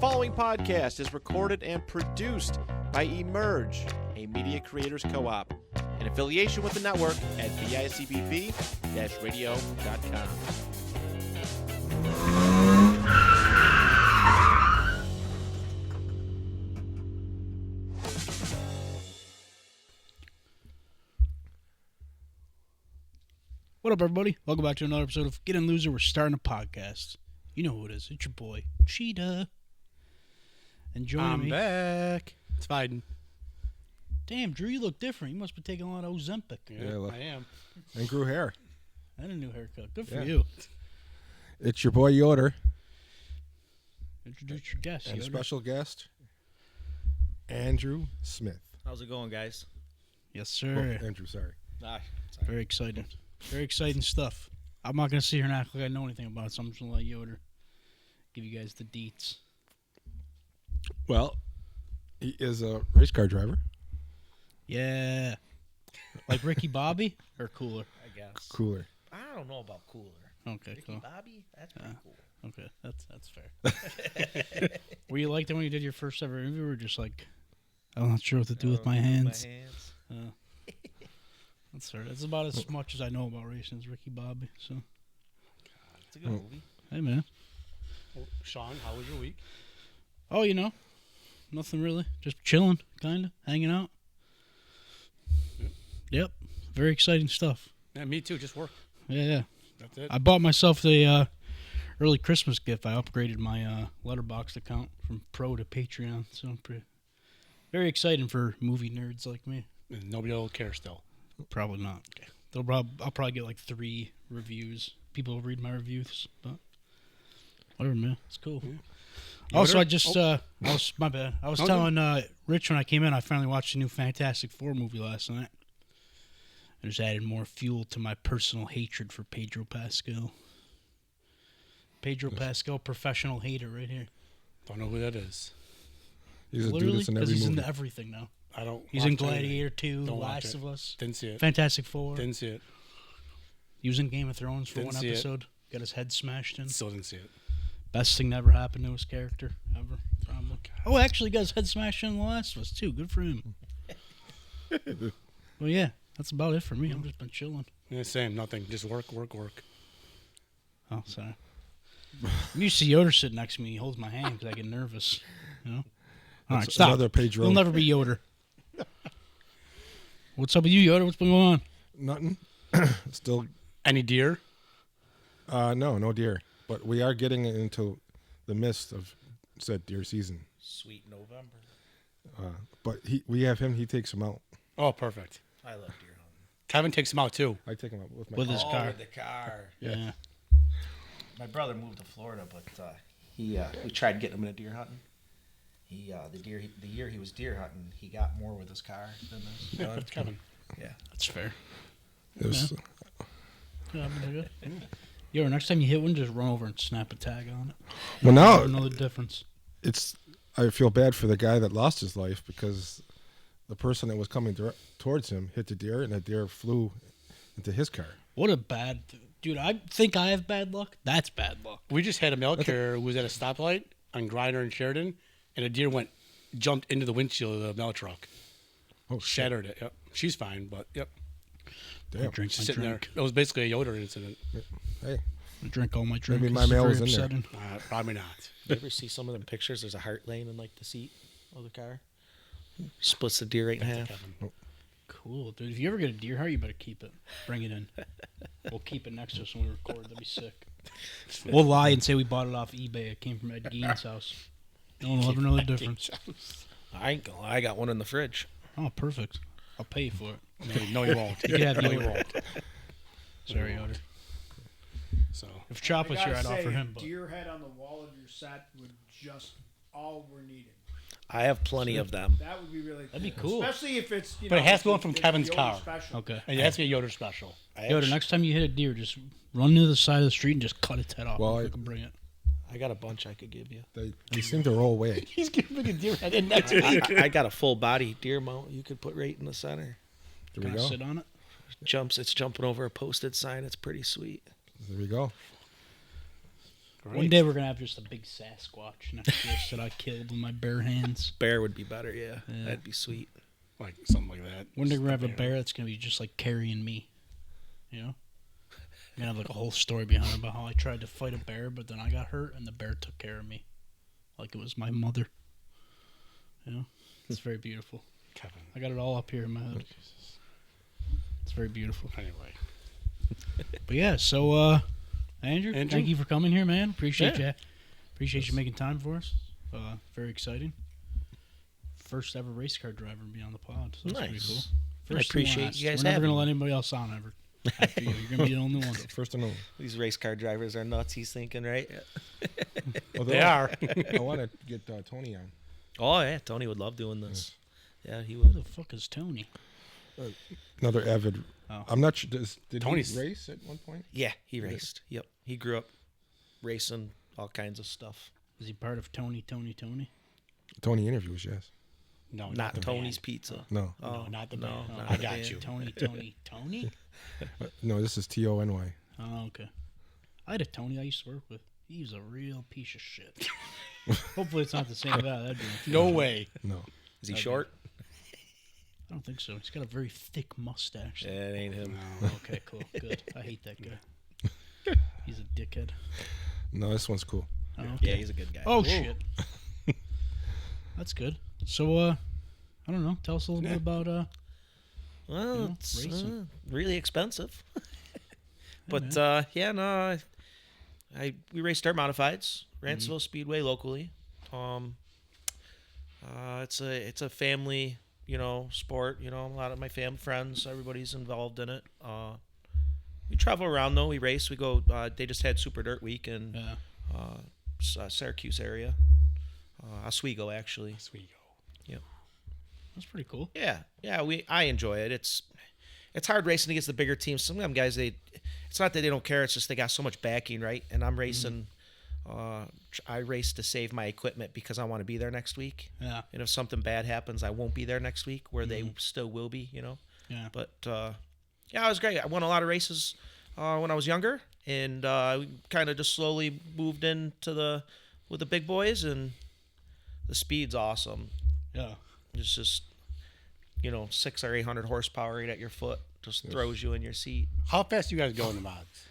following podcast is recorded and produced by Emerge, a media creators co-op, in affiliation with the network at bicbp-radio.com. What up, everybody? Welcome back to another episode of Get In Loser. We're starting a podcast. You know who it is. It's your boy, Cheetah. And joining me... I'm back. It's Biden. Damn, Drew, you look different. You must be taking a lot of Ozempic. Yeah, I am. And grew hair. And a new haircut. Good for Yeah. you. It's your boy Yoder. Introduce your guest, And a Yoder. special guest, Andrew Smith. How's it going, guys? Yes, sir. Oh, Andrew, sorry. Sorry. Very exciting. Very exciting stuff. I'm not going to sit here and act like I know anything about it, so I'm just going to let Yoder give you guys the deets. Well, he is a race car driver. Yeah. Like Ricky Bobby or cooler? I guess. Cooler. I don't know about cooler. Okay, Ricky cool. Bobby? That's pretty cool. Okay, that's fair. Were you like that when you did your first ever interview, or just like, I'm not sure what to do with my hands? That's fair. That's about as much as I know about racing as Ricky Bobby. So, It's a good movie. hey man. Well, Sean, how was your week? Oh, you know, nothing really. Just chilling, kind of hanging out. Yep, very exciting stuff. Yeah, me too. Just work. Yeah. That's it. I bought myself the early Christmas gift. I upgraded my Letterboxd account from Pro to Patreon, so I'm very exciting for movie nerds like me. And nobody will care still. Probably not. I'll probably get like 3 reviews. People will read my reviews, but whatever, man. It's cool. Yeah. Also, Yoder? my bad. I was Okay. telling Rich when I came in, I finally watched the new Fantastic Four movie last night. I just added more fuel to my personal hatred for Pedro Pascal. Pedro Pascal, professional hater right here. Don't know who that is. He's a Literally, dude that's in because every he's movie. into everything now. I don't. He's watch in Gladiator anything. 2, Don't watch Last it. of Us, Didn't see it. Fantastic Four. Didn't see it. He was in Game of Thrones for Didn't one see it. episode. Got his head smashed in. Still didn't see it. Best thing that ever happened to his character ever. Probably. Oh, actually, got his head smashed in The Last of Us too. Good for him. Well, yeah, that's about it for me. I've just been chilling. Yeah, same. Nothing. Just work. Oh, sorry. I'm used to Yoder sitting next to me. He holds my hand because I get nervous. You know. All right, That's stop. another Pedro. You'll never be Yoder. What's up with you, Yoder? What's been going on? Nothing. Still, Any deer? no deer. But we are getting into the midst of said deer season. Sweet November. But we have him. He takes them out. Oh, perfect. I love deer hunting. Kevin takes him out too. I take them out with my With his car. car. With the car. Yeah. My brother moved to Florida, but we tried getting him into deer hunting. The year he was deer hunting, he got more with his car than this. Yeah, that's Kevin. Yeah. That's fair. It was, Yeah, I'm good. Yoder, next time you hit one, just run over and snap a tag on it. well, now I know the difference. I feel bad for the guy that lost his life because the person that was coming towards him hit the deer, and the deer flew into his car. What a bad... Dude, I think I have bad luck. That's bad luck. We just had a mail carrier who was at a stoplight on Griner and Sheridan, and a deer jumped into the windshield of the mail truck. Oh, Shattered it. Yep. She's fine, but yep. damn. Drink She's my sitting drink. there. It was basically a Yoder incident. Hey, I drink all my drink. Maybe my It's mail very was in there. upsetting. Probably not. You ever see some of them pictures? There's a heart laying in like the seat of the car. Splits the deer right in half. Kevin. Cool, dude. If you ever get a deer heart, you better keep it. Bring it in. We'll keep it next to us when we record. That'd be sick. We'll lie and say we bought it off eBay. It came from Ed Gein's house. No one will ever know the difference. I ain't gonna lie, I got one in the fridge. Oh, perfect. I'll pay you for it. No, you won't. You can have no, you Yoder. won't. Sorry, Yoder. So If Chop was I here, gotta I'd say, offer him. But deer head on the wall of your set would just all we're needing. I have plenty of them. That would be really That'd be cool. Especially if it's, But it has to go in from if it's Kevin's Yoder car. Special. okay. and it has to be a Yoder special. Yoder, next time you hit a deer, just run to the side of the street and just cut its head off. Well, Well, I- can bring it. I got a bunch I could give you. they seem to roll away. He's giving a deer head in next to you. I got a full body deer mount you could put right in the center. There Can we I go. sit on it? It's jumping over a posted sign. It's pretty sweet. There we go. One day we're gonna have just a big Sasquatch next to us that I killed with my bare hands. Bear would be better, yeah. That'd be sweet. Like something like that. One day we're gonna have a bear that's gonna be just like carrying me. You know? I'm gonna have like a whole story behind it about how I tried to fight a bear, but then I got hurt and the bear took care of me. Like it was my mother. You know? It's very beautiful. Kevin. I got it all up here in my head. It's very beautiful. Anyway. But yeah, so Andrew, thank you for coming here, man. Appreciate Yeah. you. Appreciate you making time for us. Very exciting. First ever race car driver to be on the pod. So that's pretty cool. Nice. First I appreciate and last. you guys We're never having gonna let me. anybody else on ever. After you, you're gonna be the only one. First and only. These race car drivers are nuts, he's thinking, right? Well, They are. I want to get Tony on. Oh, yeah. Tony would love doing this. Yeah, he Who would. the fuck is Tony? Another avid. Oh. I'm not sure. Did Tony's- he race at one point? Yeah, he raced. Yep. He grew up racing all kinds of stuff. Is he part of Tony? Tony interviews, yes. No, Not the Tony's band. Pizza. No, No, not the no, band. not I the got band. you. Tony? no. This is Tony. Oh, okay. I had a Tony I used to work with. He was a real piece of shit. Hopefully it's not the same guy. That'd be No way. No. Is he short? I don't think so. He's got a very thick mustache. Yeah, it ain't him. Okay, cool. Good. I hate that guy. He's a dickhead. No, this one's cool. Oh, okay. Yeah, he's a good guy. Oh, shit. That's good. So, I don't know. Tell us a little bit about, Well, know, it's racing. really expensive. But yeah, no, we race dirt modifieds, Ranceville Speedway locally. It's a family, sport. A lot of my family friends, everybody's involved in it. We travel around though. We race. We go. They just had Super Dirt Week in Syracuse area, Oswego actually. Oswego. that's pretty cool. Yeah. I enjoy it. It's hard racing against the bigger teams. Some of them guys, it's not that they don't care. It's just they got so much backing, right? And I'm racing. I race to save my equipment because I want to be there next week. Yeah. And if something bad happens, I won't be there next week, where they still will be. Yeah. But yeah, it was great. I won a lot of races when I was younger, and we kind of just slowly moved into with the big boys, and the speed's awesome. Yeah. It's just 600 or 800 horsepower right at your foot, just throws you in your seat. How fast you guys go in the mods?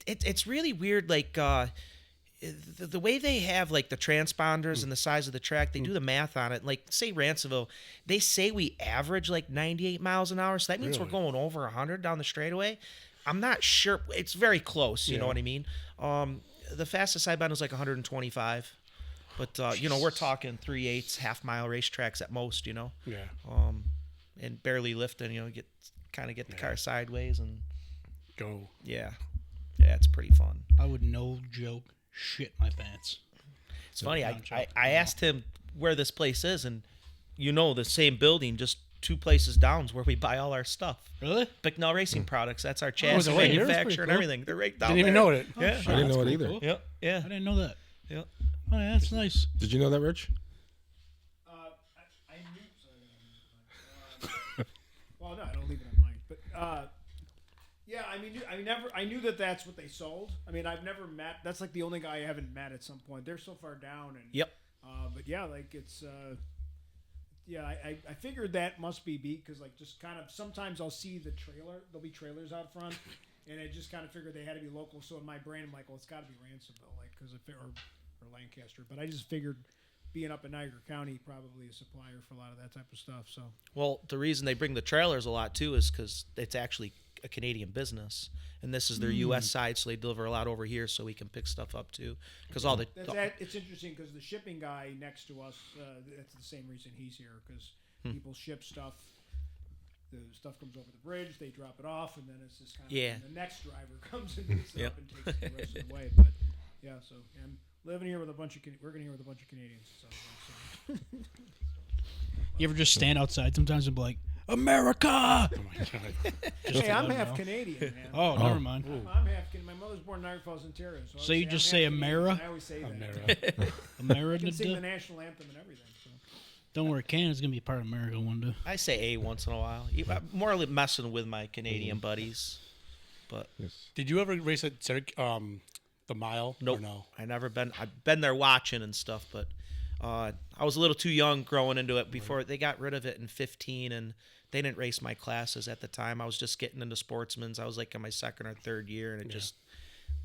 It's really weird, like the way they have like the transponders and the size of the track. They do the math on it. Like say Ranceville, they say we average like 98 miles an hour, so that means we're going over 100 down the straightaway. I'm not sure. It's very close. You know what I mean? The fastest I've been was like 125. But we're talking 3/8 half-mile racetracks at most. Yeah. And barely lifting. Get the car sideways and Go. yeah, it's pretty fun. I would no joke shit my pants. It's funny. I'm joking. I asked him where this place is, and the same building, just 2 places down is where we buy all our stuff. Really? Bicknell Racing Products. That's our is chassis it right here? That's manufacturer pretty and cool. everything. They're right down Didn't even there. know it. Yeah. I didn't know it pretty either. cool. Yep. Yeah. I didn't know that. Yep. Oh, yeah, that's nice. Did you know that, Rich? I knew. Well, no, I don't leave it on mine. But yeah, I knew that that's what they sold. I mean, I've never met. That's like the only guy I haven't met at some point. They're so far down, and Yep. but yeah, like it's. Yeah, I figured that must be beat because like just kind of sometimes I'll see the trailer. There'll be trailers out front, and I just kind of figured they had to be local. So in my brain, I'm like, well, it's got to be Ransomville, like because or Lancaster. But I just figured being up in Niagara County, probably a supplier for a lot of that type of stuff. So Well, the reason they bring the trailers a lot too is because it's actually a Canadian business, and this is their U.S. side, so they deliver a lot over here, so we can pick stuff up too. Because all the it's interesting because the shipping guy next to us, that's the same reason he's here because people ship stuff. The stuff comes over the bridge, they drop it off, and then it's just kind of the next driver comes and picks it up and takes it the rest of the way. But yeah, so I'm living here with a bunch of working here with a bunch of Canadians. So. You ever just stand outside sometimes and be like, America! Oh my god. Hey, I'm half Canadian, man. Oh, never mind. I'm half Canadian. My mother's born in Niagara Falls, Ontario. So, I So always you I'm just half say Canadian. Amera? I always say that. Amera. America I can sing the did. national anthem and everything. So. Don't worry, Canada's going to be a part of America one day. I say A once in a while. I'm more or less messing with my Canadian buddies, but Yes. Did you ever race at The mile? Nope. Or no? I never been. I've been there watching and stuff, but I was a little too young growing into it before they got rid of it in 15, and they didn't race my classes at the time. I was just getting into sportsmen's. I was like in my second or third year, and it just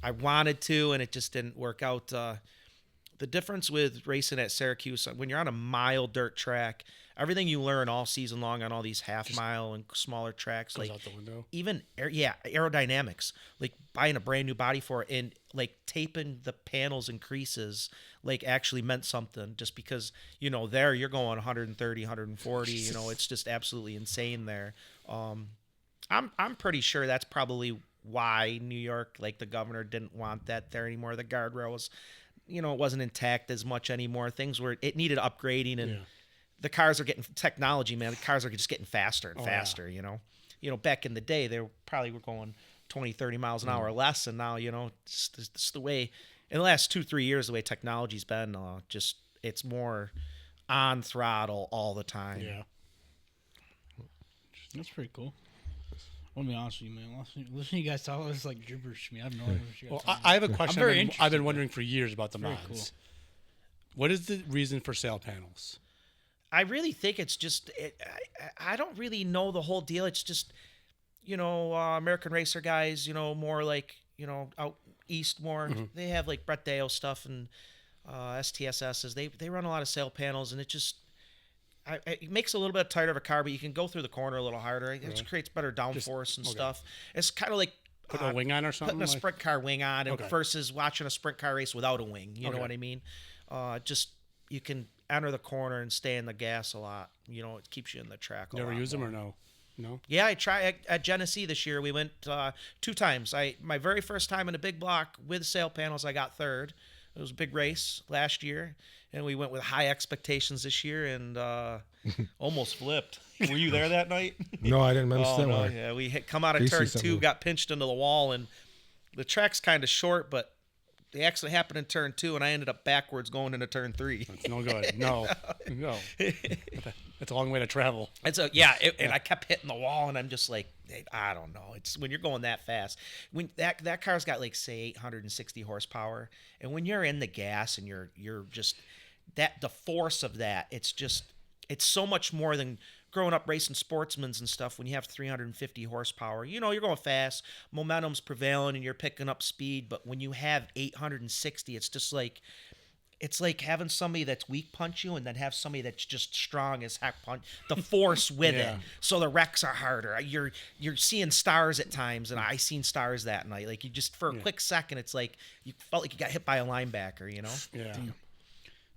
I wanted to, and it just didn't work out. The difference with racing at Syracuse, when you're on a mile dirt track, everything you learn all season long on all these half mile and smaller tracks, Goes like out the window. even aerodynamics, like buying a brand new body for it and like taping the panels and creases, like actually meant something. Just because there you're going 130, 140, it's just absolutely insane there. I'm pretty sure that's probably why New York, like the governor, didn't want that there anymore. The guardrails, it wasn't intact as much anymore. It needed upgrading, and the cars are getting technology, man. The cars are just getting faster and faster, back in the day, they probably were going 20, 30 miles an hour or less. And now, it's the way, in the last 2-3 years, the way technology's been, it's more on throttle all the time. Yeah. That's pretty cool. I'll be honest with you, man. Listening to you guys talk, it's like gibberish to me. I have no idea what you guys Well, are I have a question. very I've interested, been wondering for years about the Very mods. cool. What is the reason for sail panels? I really think it's just, I don't really know the whole deal. It's just, American Racer guys, more like, out east more. They have like Brett Dale stuff and STSSs. They run a lot of sail panels, and it just, it makes it a little bit tighter of a car, but you can go through the corner a little harder. It just creates better downforce and stuff. It's kind of like Put a wing on or something? putting a sprint car wing on Okay. versus watching a sprint car race without a wing. You know what I mean? Just you can enter the corner and stay in the gas a lot. It keeps you in the track a Never lot use them more. or no? No? Yeah, I tried at Genesee this year. We went 2 times. My very first time in a big block with sail panels, I got third. It was a big race last year, and we went with high expectations this year, and almost flipped. Were you there that night? No, I didn't understand no, why. yeah, we come out of Casey turn sent 2, me. got pinched into the wall, and the track's kind of short, but the accident happened in turn 2, and I ended up backwards going into turn 3. It's no good. No. That's a long way to travel. And so, and I kept hitting the wall, and I'm just like, I don't know. It's when you're going that fast. When that car's got like say 860 horsepower, and when you're in the gas and you're just the force of that, it's so much more than growing up racing sportsmen's and stuff. When you have 350 horsepower, you're going fast, momentum's prevailing, and you're picking up speed. But when you have 860, it's just like. It's like having somebody that's weak punch you and then have somebody that's just strong as heck punch the force with it. So the wrecks are harder. You're seeing stars at times, and I seen stars that night. Like you just for a quick second, it's like you felt like you got hit by a linebacker. Yeah.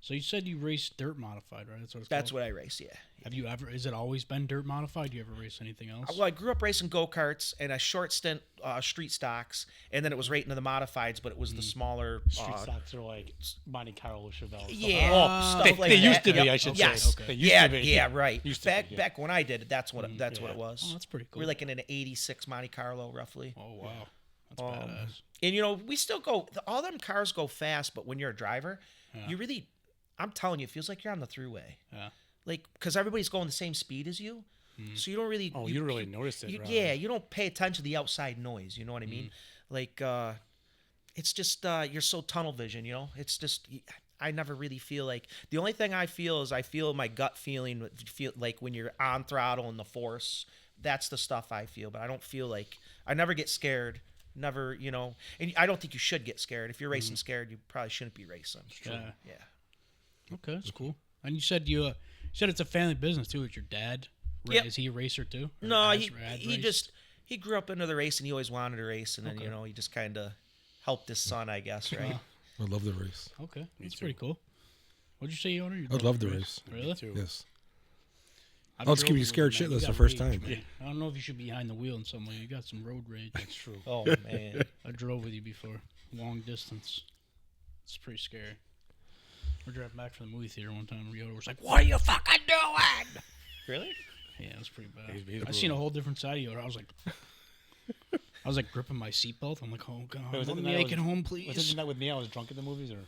So you said you raced dirt modified, right? That's what it's That's called? what I race. Yeah. Have you ever? Is it always been dirt modified? Do you ever race anything else? Well, I grew up racing go-karts and a short stint street stocks, and then it was right into the modifieds, but it was the smaller Street stocks are like Monte Carlo Chevelle. stuff like They that. used to be, Yep. I should Yes. say. They used yeah, to be. yeah, right. Used to be, Back when I did it, that's what it yeah. was. Oh, that's pretty cool. We were like in an '86 Monte Carlo, roughly. Oh wow, that's badass. And we still go. All them cars go fast, but when you're a driver, you really, I'm telling you, it feels like you're on the throughway. Yeah. Like because everybody's going the same speed as you, so you don't really. Oh, you don't really notice it. rather. Yeah, you don't pay attention to the outside noise. You know what I mean? Like, it's just you're so tunnel vision. It's just I never really feel like the only thing I feel is I feel my gut feeling. Feel like when you're on throttle and the force. That's the stuff I feel, but I don't feel like I never get scared. Never, and I don't think you should get scared. If you're racing scared, you probably shouldn't be racing. Yeah. Yeah. Okay, that's cool. And you said it's a family business too. With your dad, Yep. Is he a racer too? Or No, has he raced? just he grew up into the race and he always wanted to race, and then he just kind of helped his son, I guess, right? I love the race. Okay, that's pretty cool. What'd you say, you owner? I'd love the race. Really? Too. Yes. I've I'll just drove give you with scared man. You shitless got the first rage, time. man. I don't know if you should be behind the wheel in some way. You got some road rage. That's true. Oh man. I drove with you before, long distance. It's pretty scary. We're driving back from the movie theater one time. Yoda was like, "What are you fucking doing?" Really? Yeah, it was pretty bad. He's I seen a whole different side of Yoda. I was like gripping my seatbelt. I'm like, "Oh god, was let it me that make it was- home, Was please." it not with me? I was drunk at the movies, or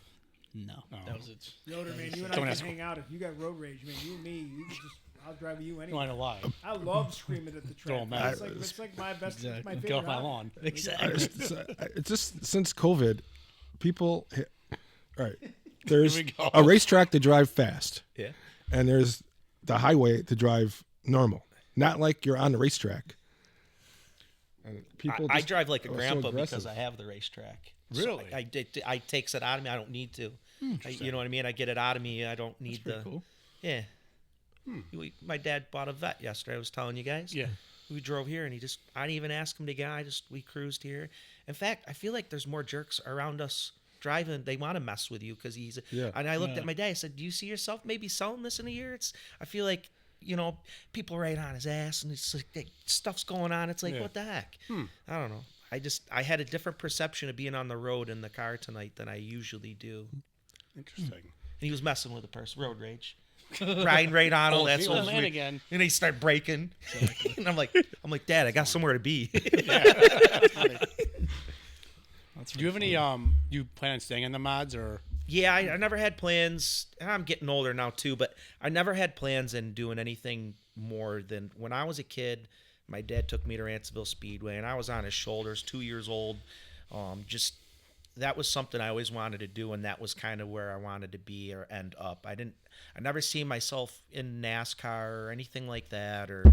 No, that was it. Yoder, man, you and Don't I ask- can hang out if you got road rage, man. You and me, you can just. I'll drive with you no, I anyway. know why. I love screaming at the track. Don't matter. It's like my best. It's my Exactly. favorite. Get off my hobby. lawn. Exactly. It's just since COVID, people. All right, there's Here we go. a racetrack to drive fast, Yeah. and there's the highway to drive normal. Not like you're on the racetrack. And people, I just drive like a are so grandpa aggressive. because I have the racetrack. Really? So I takes it out of me. I don't need to. You know what I mean? I get it out of me. I don't need the. Cool. Yeah. My dad bought a vet yesterday. I was telling you guys. Yeah. We drove here and I didn't even ask him to get. We cruised here. In fact, I feel like there's more jerks around us driving. They want to mess with you because he's. Yeah. And I looked at my dad. I said, "Do you see yourself maybe selling this in a year?" I feel like. People right on his ass, and it's like stuff's going on. It's like, Yeah. what the heck? I don't know. I had a different perception of being on the road in the car tonight than I usually do. Interesting. And he was messing with the person, road rage, riding right on him. Oh, That's the what old was man weird. again. And he started braking, and I'm like, Dad, I got somewhere to be. Do you have any? You plan on staying in the mods or? Yeah, I never had plans. And I'm getting older now too, but I never had plans in doing anything more than when I was a kid. My dad took me to Ranceville Speedway, and I was on his shoulders, 2 years old. Just that was something I always wanted to do, and that was kind of where I wanted to be or end up. I never seen myself in NASCAR or anything like that, or.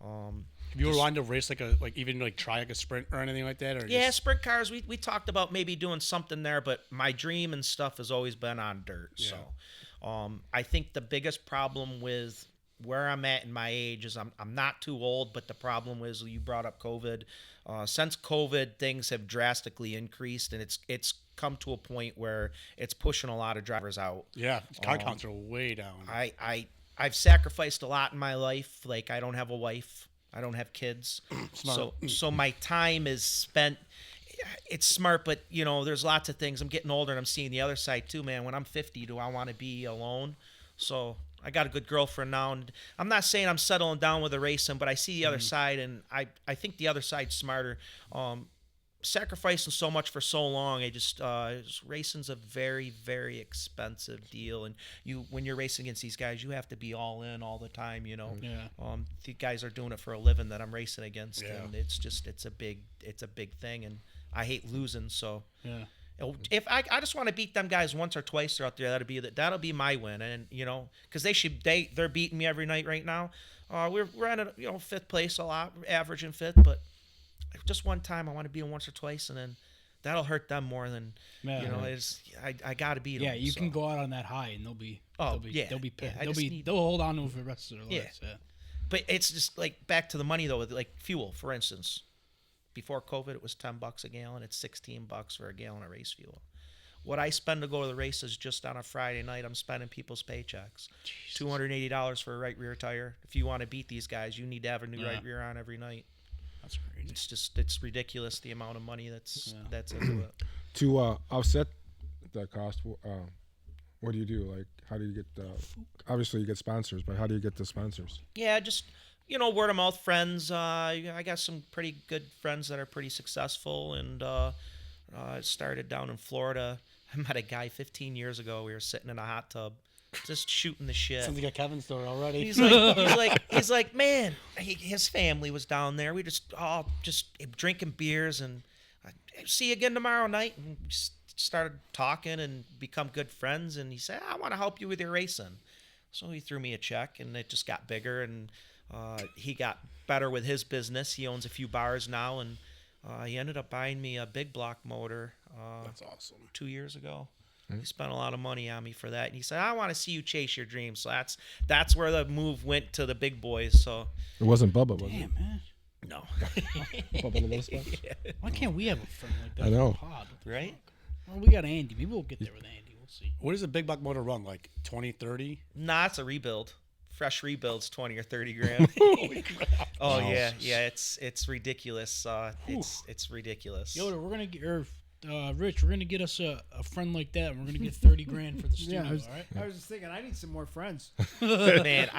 Have you ever wanted to race even try a sprint or anything like that? Or Yeah, just, sprint cars. We talked about maybe doing something there, but my dream and stuff has always been on dirt. Yeah. So, I think the biggest problem with where I'm at in my age is I'm not too old, but the problem is you brought up COVID. Since COVID, things have drastically increased, and it's come to a point where it's pushing a lot of drivers out. yeah, car counts are way down. I've sacrificed a lot in my life. Like I don't have a wife. I don't have kids. So my time is spent. It's smart, but there's lots of things. I'm getting older and I'm seeing the other side too, man. When I'm 50, do I want to be alone? So I got a good girlfriend now, and I'm not saying I'm settling down with a racing, but I see the other side, and I think the other side's smarter. Sacrificing so much for so long, racing's a very, very expensive deal, and when you're racing against these guys, you have to be all in all the time. Yeah. The guys are doing it for a living that I'm racing against, Yeah. and it's a big thing, and I hate losing. So Yeah. if I just want to beat them guys once or twice throughout there, that'll be my win, and because they're beating me every night right now. We're at fifth place a lot, averaging fifth, but. Just one time, I want to beat them once or twice, and then that'll hurt them more than I got to beat them. Yeah, you can go out on that high, and they'll be yeah. they'll be Yeah, pissed. They'll hold on to it for the rest of their lives. Yeah. But it's just like back to the money though, with like fuel, for instance. Before COVID, it was $10 a gallon. It's $16 for a gallon of race fuel. What I spend to go to the races just on a Friday night, I'm spending people's paychecks. $280 for a right rear tire. If you want to beat these guys, you need to have a new right rear on every night. That's crazy. It's ridiculous the amount of money that's into it. To offset that cost, what do you do? Like, how do you get? Obviously, you get sponsors, but how do you get the sponsors? Yeah, just word of mouth friends. I got some pretty good friends that are pretty successful, and it started down in Florida. I met a guy 15 years ago. We were sitting in a hot tub, just shooting the shit. Sounds like a Kevin story already. He's like, man, his family was down there. We just drinking beers, and see you again tomorrow night. And we started talking and become good friends. And he said, I want to help you with your racing. So he threw me a check, and it just got bigger. And he got better with his business. He owns a few bars now, and he ended up buying me a big block motor. That's awesome. 2 years ago. He spent a lot of money on me for that, and he said, "I want to see you chase your dreams." So that's where the move went to the big boys. So It wasn't Bubba, was it? Damn, man. no, Bubba the Little Spot? Why can't we have a friend like that? I know. on the pod? What the right? fuck? Well, we got Andy. Maybe we'll get there with Andy. We'll see. What does a big block motor run? Like 20, 30? Nah, it's a rebuild. Fresh rebuilds, 20 or 30 grand. Oh yeah, it's ridiculous. It's ridiculous. Yo, we're gonna get Rich. We're gonna get us a friend like that. And we're gonna get 30 grand for the studio. Yeah, all right. I was just thinking, I need some more friends. Man,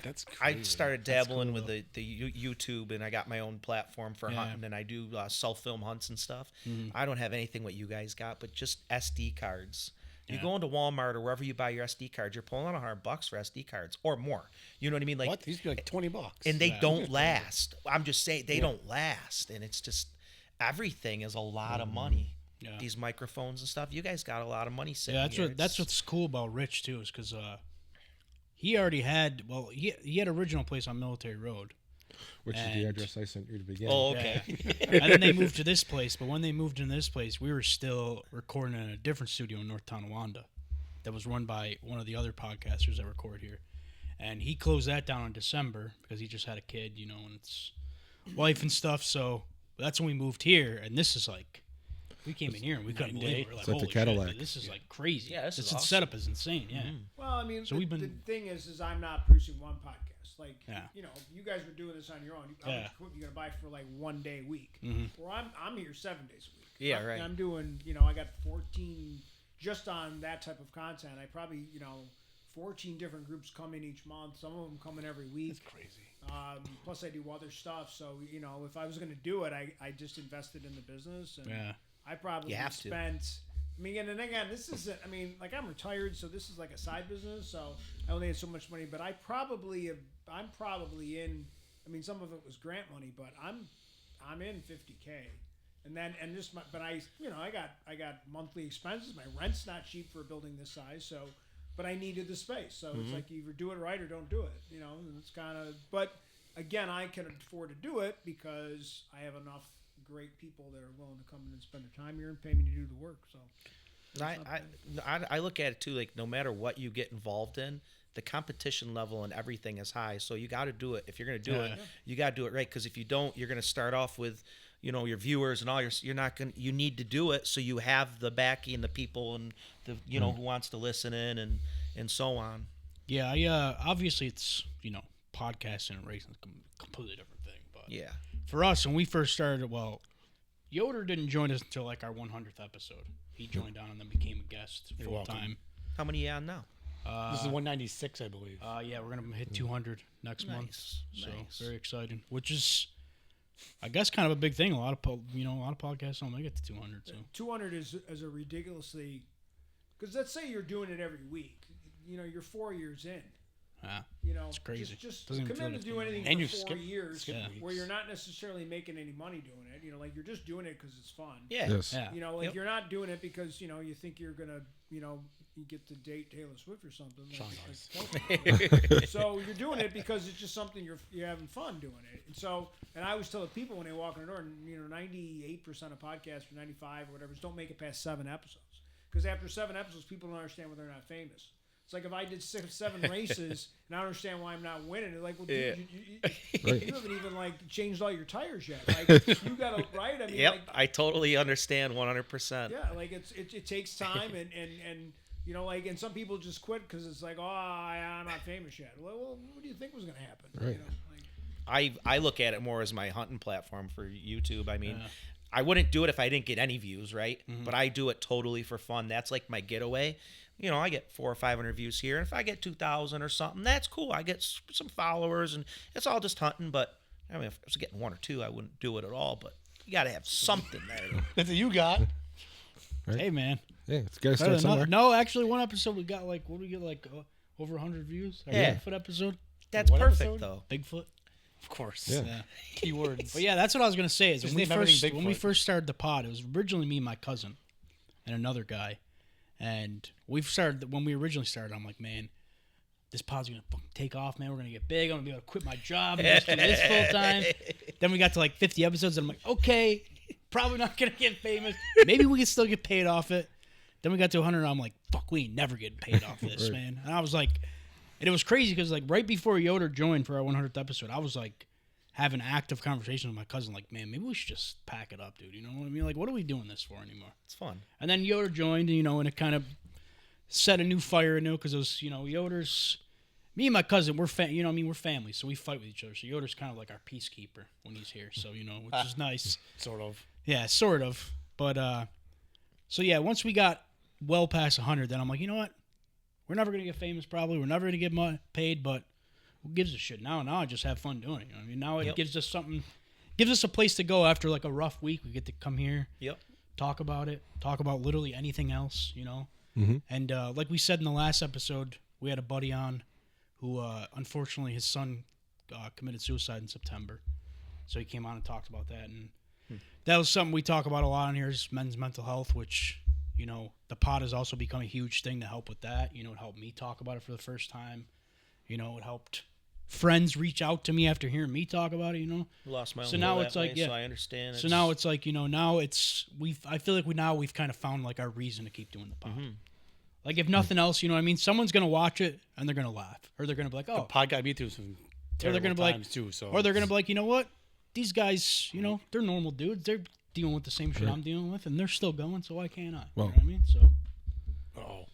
That's I crazy. started dabbling with the YouTube, and I got my own platform for hunting, and I do self-film hunts and stuff. I don't have anything what you guys got, but just SD cards. You go into Walmart or wherever you buy your SD cards, you're pulling out $100 for SD cards or more. You know what I mean? Like, What? These be like $20. and they don't last. I'm just saying they don't last, and it's just everything is a lot of money. Yeah. these microphones and stuff. You guys got a lot of money sitting Yeah, here. that's what's cool about Rich too, is because he already had. Well, he had original place on Military Road. Which is the address I sent you to begin. Oh, okay. And then they moved to this place. But when they moved into this place, we were still recording in a different studio in North Tonawanda that was run by one of the other podcasters that record here. And he closed that down in December because he just had a kid, you know, and it's wife and stuff. So that's when we moved here. And this is like, we came in here and we couldn't believe it. We're like, It's like the holy Cadillac. shit, dude, this is like crazy. Yeah, this is the awesome. setup is insane. Yeah. Well, I mean, So the, we've been- the thing is I'm not producing one podcast. Like, Yeah. you know, you guys were doing this on your own. How Yeah. much equipment you gonna buy for like 1 day a week? Mm-hmm. Well, I'm here 7 days a week. Yeah, right. I'm doing, you know, I got 14 just on that type of content. I probably, you know, 14 different groups come in each month. Some of them come in every week. That's crazy. Plus, I do other stuff. So, you know, if I was going to do it, I just invested in the business. And Yeah. I probably You have to. spent. I mean, and again, this isn't. I mean, like I'm retired, so this is like a side business. So I only had so much money, but I'm probably in. I mean, some of it was grant money, but I'm in $50K, and then just my, but I got monthly expenses. My rent's not cheap for a building this size, so. But I needed the space, so it's like you either do it right or don't do it. You know, and it's kind of. But again, I can afford to do it because I have enough great people that are willing to come in and spend their time here and pay me to do the work. So I look at it too, like no matter what you get involved in, the competition level and everything is high. So you got to do it. If you're going to do it, you got to do it right. Because if you don't, you're going to start off with, you know, your viewers and all you're not going. You need to do it so you have the backing and the people and the you know who wants to listen in and so on. Yeah, I obviously it's, you know, podcasting and racing is a completely different thing. But Yeah. for us, when we first started, well, Yoder didn't join us until like our 100th episode. He joined on and then became a guest You're full welcome. time. How many you on now? This is 196, I believe. Yeah, we're gonna hit 200 next month. Nice. So Nice. very exciting. Which is, I guess, kind of a big thing. A lot of a lot of podcasts don't make it to 200. So 200 is a ridiculously, because let's say you're doing it every week. You know, you're 4 years in. You know, It's crazy. Just Doesn't even commit to feel do like it's anything And for you 4 skip- years skip where weeks. you're not necessarily making any money doing it. You know, like you're just doing it because it's fun. Yeah. Yes. yeah, You know, like Yep. you're not doing it because you know you think you're gonna, you know, you get to date Taylor Swift or something. So you're doing it because it's just something you're having fun doing it. And so, and I always tell the people when they walk in the door, and you know, 98% of podcasts or 95 or whatever don't make it past 7 episodes because after 7 episodes, people don't understand why they're not famous. It's like if I did 7 races and I don't understand why I'm not winning. They're like, well, dude, Right. you haven't even like changed all your tires yet. Like you gotta, right? I mean, Yep. like, I totally understand 100%. yeah, like it takes time and you know, like, and some people just quit because it's like, oh, I'm not famous yet. Well, what do you think was gonna happen? Right. You know, like, I look at it more as my hunting platform for YouTube. I mean, I wouldn't do it if I didn't get any views, right? But I do it totally for fun. That's like my getaway. You know, I get 400 or 500 views here, and if I get 2,000 or something, that's cool. I get some followers, and it's all just hunting. But I mean, if I was getting 1 or 2, I wouldn't do it at all. But you got to have something there. That's what you got. hey man. Yeah, it's got to Better start than somewhere. no, actually, one episode we got like, what did we get, like over 100 views? Our Yeah. Bigfoot episode. That's What perfect, episode? though. Bigfoot. Of course. Yeah. Yeah. Keywords. But yeah, that's what I was gonna say. Is Just when we name everything when we Bigfoot. first started the pod, it was originally me and my cousin, and another guy, and when we originally started. I'm like, man, this pod's gonna fucking take off, man. We're gonna get big. I'm gonna be able to quit my job and just do this full time. Then we got to like 50 episodes, and I'm like, okay, probably not gonna get famous. Maybe we can still get paid off it. Then we got to 100, and I'm like, fuck, we ain't never getting paid off this, Right. man. And I was like, and it was crazy because like right before Yoder joined for our 100th episode, I was like having active conversation with my cousin, like, man, maybe we should just pack it up, dude. You know what I mean? Like, what are we doing this for anymore? It's fun. And then Yoder joined, you know, and it kind of set a new fire in it because it was, you know, Yoder's, me and my cousin, we're we're family, so we fight with each other. So Yoder's kind of like our peacekeeper when he's here, so, you know, which is nice. Sort of. Yeah, sort of. But, so yeah, once we got well past 100, then I'm like, you know what? We're never going to get famous, probably. We're never going to get paid, but who gives a shit? Now I just have fun doing it. You know what I mean, now it Yep. gives us something, gives us a place to go after like a rough week. We get to come here, Yep. talk about it, talk about literally anything else, you know? Mm-hmm. And like we said in the last episode, we had a buddy on who, unfortunately, his son committed suicide in September. So he came on and talked about that. And that was something we talk about a lot on here is men's mental health, which, you know, the pod has also become a huge thing to help with that. You know, it helped me talk about it for the first time. You know, it helped friends reach out to me after hearing me talk about it, you know. Lost my own So now that it's like, way, yeah. so I understand. So now it's like, you know, now it's I feel like we've kind of found like our reason to keep doing the pod. Like if nothing else, you know what I mean? Someone's gonna watch it and they're gonna laugh, or they're gonna be like, The oh, pod got me through some or they're terrible gonna be like, times too. So or they're gonna be like, you know what? These guys, you know, they're normal dudes. They're dealing with the same shit I'm dealing with, and they're still going. So why can't I? Well- You know what I mean? So,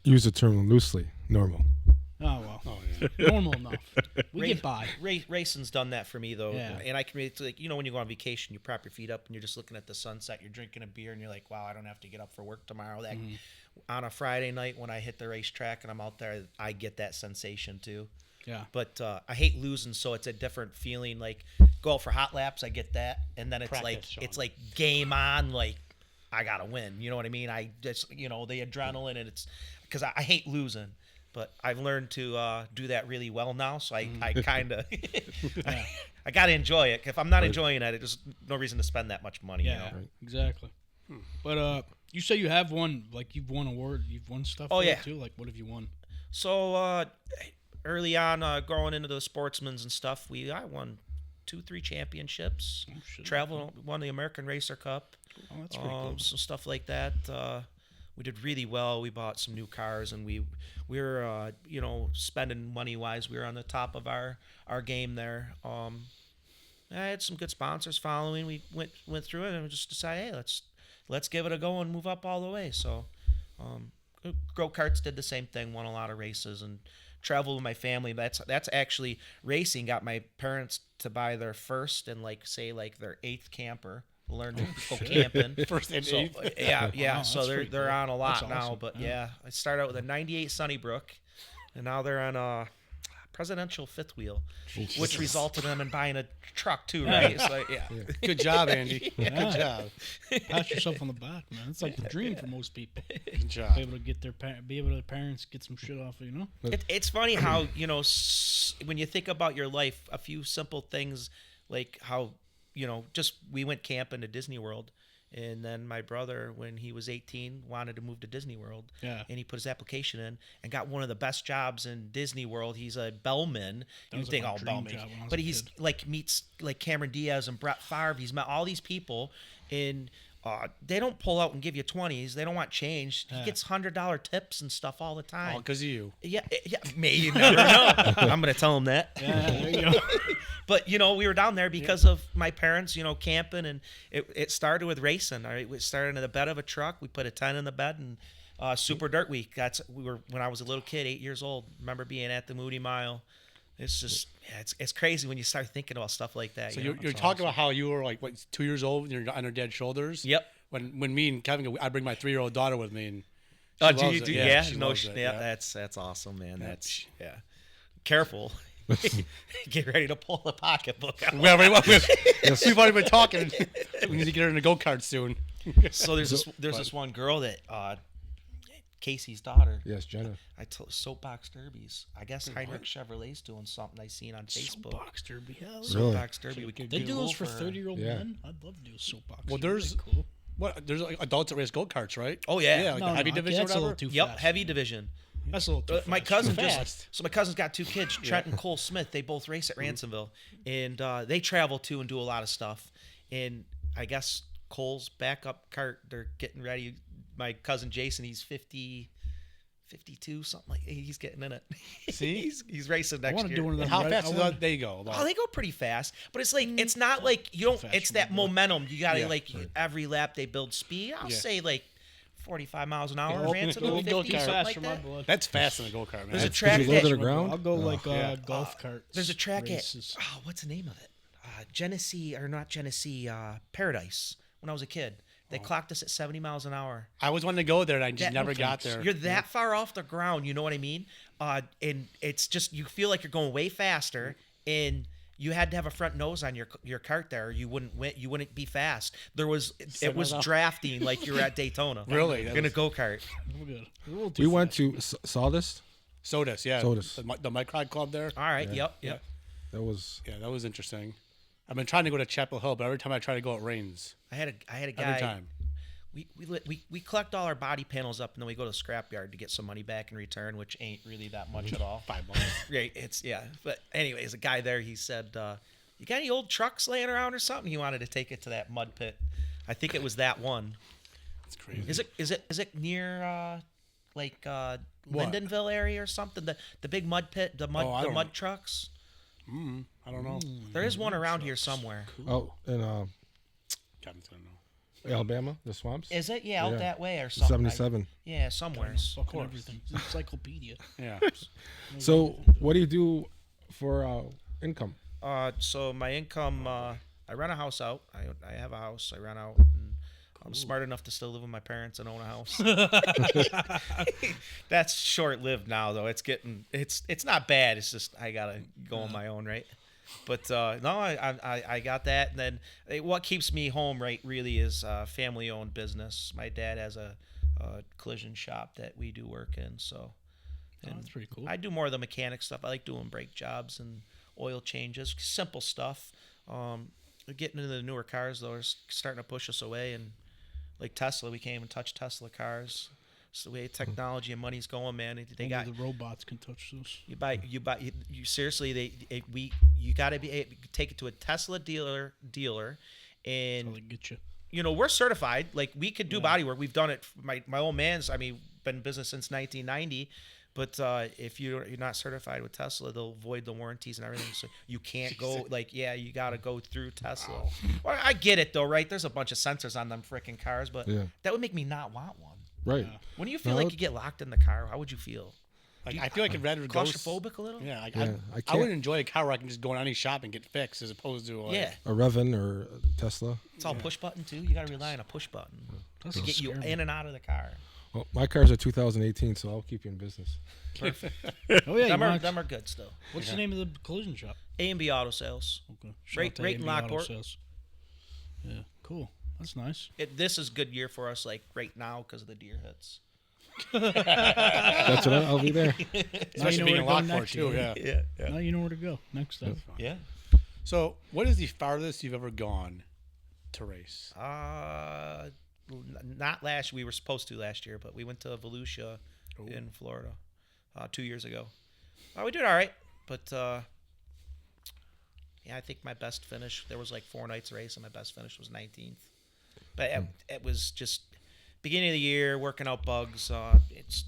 Use the term loosely. Normal. oh well, Oh yeah. normal enough. We get by. Racing's done that for me though, Yeah. and I can relate to, like, you know, when you go on vacation, you prop your feet up and you're just looking at the sunset, you're drinking a beer, and you're like, wow, I don't have to get up for work tomorrow. That on a Friday night when I hit the racetrack and I'm out there, I get that sensation too. Yeah. But I hate losing, so it's a different feeling. Like go out for hot laps, I get that, and then it's Practice, like Sean. it's like game on. Like I gotta win. You know what I mean? I just, you know, the adrenaline, and it's because I hate losing. But I've learned to do that really well now, so I kind of I gotta enjoy it. If I'm not enjoying it, there's no reason to spend that much money. Yeah. You know? Exactly. But you say you have won, like you've won award, you've won stuff. Oh, for it, yeah. too. Like what have you won? So early on, growing into the sportsmen's and stuff, I won 2-3 championships. Oh, shit. Traveled, won the American Racer Cup. Oh, that's pretty cool. Some stuff like that. We did really well. We bought some new cars, and we were you know, spending money wise. We were on the top of our game there. I had some good sponsors following. We went through it and we just decided, hey, let's give it a go and move up all the way. So, Go Karts did the same thing. Won a lot of races and traveled with my family. That's actually racing got my parents to buy their first and like their 8th camper. Learn to go camping. First and So, eighth. yeah. Wow, So that's they're pretty they're cool. on a lot That's now, awesome. but yeah, I started out with a '98 Sunnybrook, and now they're on a presidential fifth wheel, which resulted in them in buying a truck too, right? So yeah. Good job, Andy. Yeah. Good job. Pat yourself on the back, man. It's like the dream for most people. Good Be job. able to get be able to their parents get some shit off, you know. It's funny how, you know, when you think about your life, a few simple things like how, you know, just we went camping to Disney World, and then my brother, when he was 18, wanted to move to Disney World. Yeah. And he put his application in and got one of the best jobs in Disney World. He's a bellman. You was think, like my oh, dream bellman. job when I was But a he's kid. like meets like Cameron Diaz and Brett Favre. He's met all these people, and they don't pull out and give you 20s. They don't want change. He Yeah. gets $100 tips and stuff all the time. All because of you. Yeah, me, you never know. I'm gonna tell him that. Yeah, there you go. But you know, we were down there because of my parents, you know, camping, and it started with racing. All right, we started in the bed of a truck. We put a tent in the bed, and Super Dirt Week. We were when I was a little kid, 8 years old. Remember being at the Moody Mile. It's just, yeah, it's crazy when you start thinking about stuff like that. So you know? you're talking about how you were like 2 years old and you're on her dad's shoulders. Yep. When me and Kevin, I bring my 3-year-old daughter with me, and Oh, she do you loves do? it. Yeah, she no, loves it, yeah, yeah. that's awesome, man. Yeah. That's Careful. Get ready to pull the pocketbook out. We've already been talking. We need to get her in a go-kart soon. So there's this one girl that Casey's daughter. Yes, Jenna. I told soapbox derbies. I guess Heinrich Chevrolet's doing something I seen on Facebook. Soapbox derby, hell. Really? Soapbox derby. We could They do those for her. 30-year-old Yeah. men. I'd love to do a soapbox. Well, That'd be there's- cool. What? There's like adults that race go-karts, right? Oh yeah. Yeah, like the heavy division or that's a little whatever. too Yep, fast. heavy division. That's a little too fast. My cousin Too just fast. so my cousin's got 2 kids, Trent and Cole Smith. They both race at Ransomville, and they travel too and do a lot of stuff. And I guess Cole's backup cart, they're getting ready. My cousin Jason, he's 52, something like. He's getting in it. See? he's racing I next want to year. do one of them. How right- fast I do wanna- they go? Oh, they go pretty fast, but it's like it's not like you don't. Fast It's for that my boy. momentum. You gotta Yeah, like every lap they build speed. I'll Yeah. say like 45 miles an hour. Oh, Ransomville, go 50, kart. something fast like for my that. blood. That's fast in a go-kart, man. There's a That's- track Did you low to that the ground? I'll go like yeah. golf cart. there's a track races. at what's the name of it? Genesee or not Genesee? Paradise. When I was a kid, they clocked us at 70 miles an hour. I always wanted to go there, and I just That- never got there. You're that far off the ground, you know what I mean? And it's just you feel like you're going way faster, and you had to have a front nose on your cart there, or you wouldn't be fast. It was drafting like you were at Daytona. Really? That in a was- go kart. We're good. A little too We went fast. to Sawdust. Sodus, yeah. Sodus. The Microd Club there. All right. Yep. That was Yeah, that was interesting. I've been trying to go to Chapel Hill, but every time I try to go, it rains. I had a guy. Every time. We collect all our body panels up, and then we go to the scrapyard to get some money back in return, which ain't really that much at all. $5. Right? But anyways, a guy there, he said, "You got any old trucks laying around or something?" He wanted to take it to that mud pit. I think it was that one. That's crazy. Is it near Lindenville area or something? The big mud pit, the I don't know. mud trucks. I don't know. There is one around here somewhere. Oh, in Kevin's gonna know. Alabama, the swamps. Is it? Yeah, out Yeah. that way or something. 77. Yeah, somewhere. Fucking everything. It's an encyclopedia. Yeah. So, what do you do for income? So my income, I rent a house out. I have a house. I rent out, and I'm smart enough to still live with my parents and own a house. That's short lived now, though. It's not bad. It's just I gotta go on my own, right? But no, I got that. And then what keeps me home, right, really is family owned business. My dad has a collision shop that we do work in, so. Oh, that's pretty cool. I do more of the mechanic stuff. I like doing brake jobs and oil changes, simple stuff. Getting into the newer cars, though, is starting to push us away. And like Tesla, we can't even touch Tesla cars. So the way technology and money's going, man, they Only got the robots can touch those. you seriously you got to be take it to a Tesla dealer, and How they get you. we're certified. Like we could do body work. We've done it. My old man's. Been in business since 1990. But if you're not certified with Tesla, they'll void the warranties and everything. So you can't go. You got to go through Tesla. Wow. Well, I get it though, right? There's a bunch of sensors on them freaking cars, but that would make me not want one. Right. When do you feel like you get locked in the car? How would you feel? I feel like I'd rather go. Claustrophobic a little? Yeah. I I would enjoy a car where I can just go in any shop and get fixed, as opposed to Yeah. a Revin or a Tesla. It's all push button too. You got to rely on a push button to get you in and out of the car. Well, my car's a 2018, so I'll keep you in business. Oh yeah, Them are good still. What's the name of the collision shop? A&B Auto Sales. Okay. Right in Lockport. Yeah, cool. That's nice. This is a good year for us, like right now, because of the deer hits. That's what I'll be there. especially being in Lockport too. Yeah. Yeah. Now you know where to go next time. Yeah. So, what is the farthest you've ever gone to race? Not last. We were supposed to last year, but we went to Volusia in Florida 2 years ago. We did all right, but I think my best finish. There was like 4 nights race, and my best finish was 19th. But it was just beginning of the year, working out bugs. It's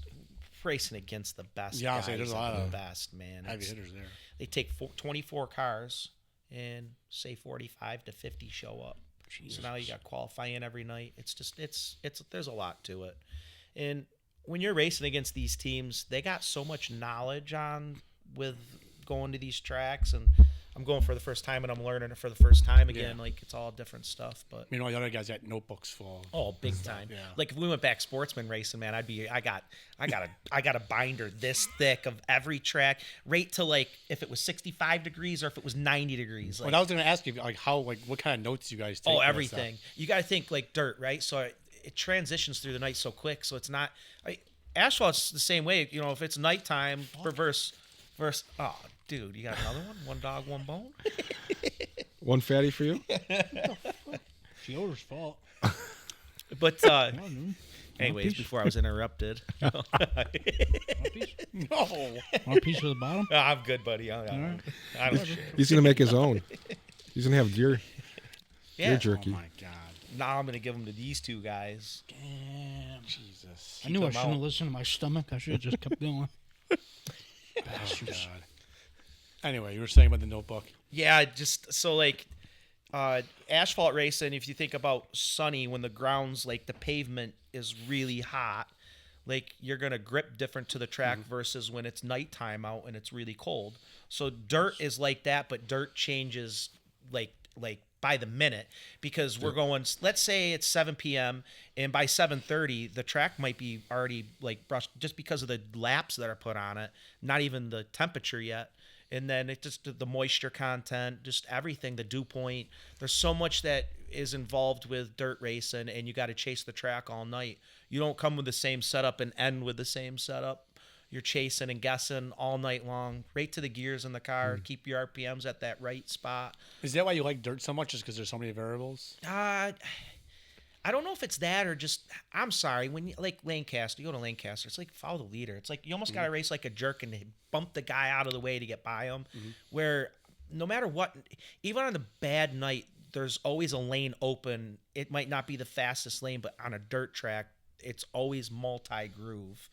racing against the best. Yeah, guys there's a lot the of best, man. heavy hitters there. They take 24 cars, and say 45 to 50 show up. So now you got qualifying every night. It's just it's there's a lot to it. And when you're racing against these teams, they got so much knowledge with going to these tracks, and I'm going for the first time and I'm learning it for the first time again. Yeah. Like it's all different stuff, but The other guys got notebooks full. oh, big time. Yeah. Like if we went back sportsman racing, man, I got a binder this thick of every track, right to like if it was 65 degrees or if it was 90 degrees. Like, I was going to ask you what kind of notes you guys take. oh, for that everything. stuff. You got to think like dirt, right? So it transitions through the night so quick. So it's not asphalt's the same way. If it's nighttime, reverse. Oh, dude, you got another one? One dog, one bone. One fatty for you? It's the owner's fault. But anyways, piece? before I was interrupted. Want a piece? No. Want a piece for the bottom? I'm good, buddy. I don't share. He's going to make his own. He's going to have deer Yeah. jerky. Oh my God. Now I'm gonna give them to these two guys. Damn. Jesus. I knew I them shouldn't have out. listened to my stomach. I should have just kept going. Oh God. Anyway, you were saying about the notebook. Yeah, just so like asphalt racing. If you think about sunny, when the ground's like the pavement is really hot, like you're gonna grip different to the track versus when it's nighttime out and it's really cold. So dirt is like that, but dirt changes like by the minute because we're going. Let's say it's 7 p.m. and by 7:30 the track might be already like brushed just because of the laps that are put on it. Not even the temperature yet. And then it just the moisture content, just everything, the dew point. There's so much that is involved with dirt racing, and you got to chase the track all night. You don't come with the same setup and end with the same setup. you're chasing and guessing all night long, right to the gears in the car. Keep your RPMs at that right spot. Is that why you like dirt so much? Just because there's so many variables? I don't know if it's that or just, I'm sorry, when you like Lancaster, you go to Lancaster, it's like follow the leader. It's like you almost got to race like a jerk and bump the guy out of the way to get by him. Where no matter what, even on a bad night, there's always a lane open. It might not be the fastest lane, but on a dirt track, it's always multi-groove.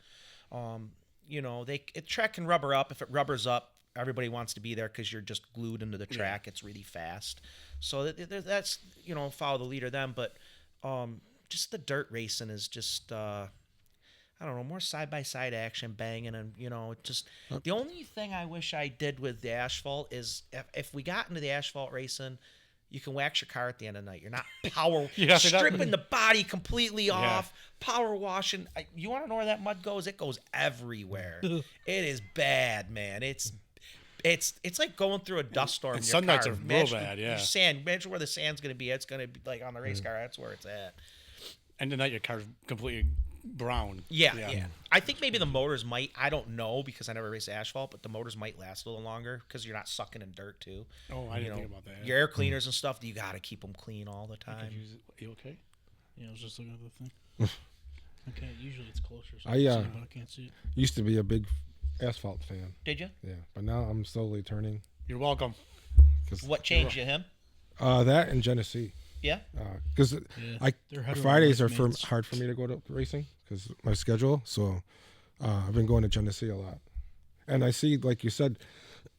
Track can rubber up. If it rubbers up, everybody wants to be there because you're just glued into the track. It's really fast. So that's, follow the leader then. But just the dirt racing is just, I don't know, more side-by-side action, banging, and, just the only thing I wish I did with the asphalt is if we got into the asphalt racing, you can wax your car at the end of the night. You're not stripping the body completely off, power washing. You want to know where that mud goes? It goes everywhere. It is bad, man. It's like going through a dust storm. And in your some nights car. are real Imagine bad, yeah. Sand. Imagine where the sand's going to be. It's going to be like on the race car. That's where it's at. And the night your car's completely brown. Yeah. I think maybe the motors might. I don't know because I never raced asphalt, but the motors might last a little longer because you're not sucking in dirt too. Oh, I didn't think about that. Your air cleaners and stuff. You got to keep them clean all the time. You okay? Yeah, I was just looking at the thing. Okay, usually it's closer, so I, I can see it, but I can't see it. Used to be a big asphalt fan. Did you? Yeah, but now I'm slowly turning. You're welcome. What changed you, him? That and Genesee. Yeah. Because They're head Fridays over are mates. hard for me to go to racing because my schedule. So I've been going to Genesee a lot, and I see, like you said,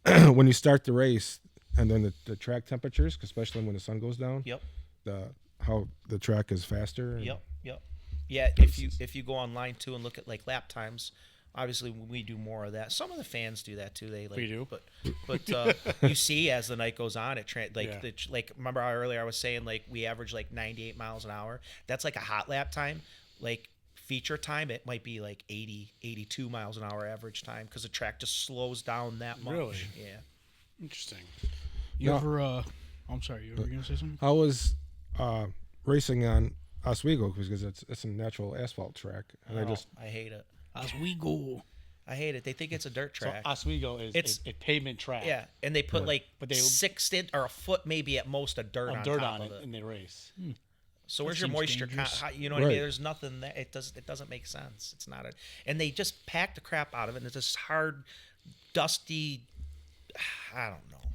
when you start the race, and then the track temperatures, especially when the sun goes down. Yep. How the track is faster. And Yep. Yeah, if you go online too and look at like lap times, obviously we do more of that. Some of the fans do that too. They like, We do. but you see as the night goes on, remember how earlier I was saying like we average like 98 miles an hour. That's like a hot lap time. Like feature time, it might be like 80, 82 miles an hour average time because the track just slows down that much. Really? Yeah. Interesting. You No. ever, I'm sorry, you were going to say something? I was racing on Oswego because it's a natural asphalt track, and I hate it. As we go. I hate it. They think it's a dirt track. So Oswego is It's- a pavement track. Yeah, and they put like But they- 6 inch or a foot maybe at most of dirt on top on of it, it. and they race. So where's That your seems moisture? dangerous. You know what I mean? Right. There's nothing there. It doesn't make sense. It's not and they just pack the crap out of it. And it's this hard, dusty. I don't know.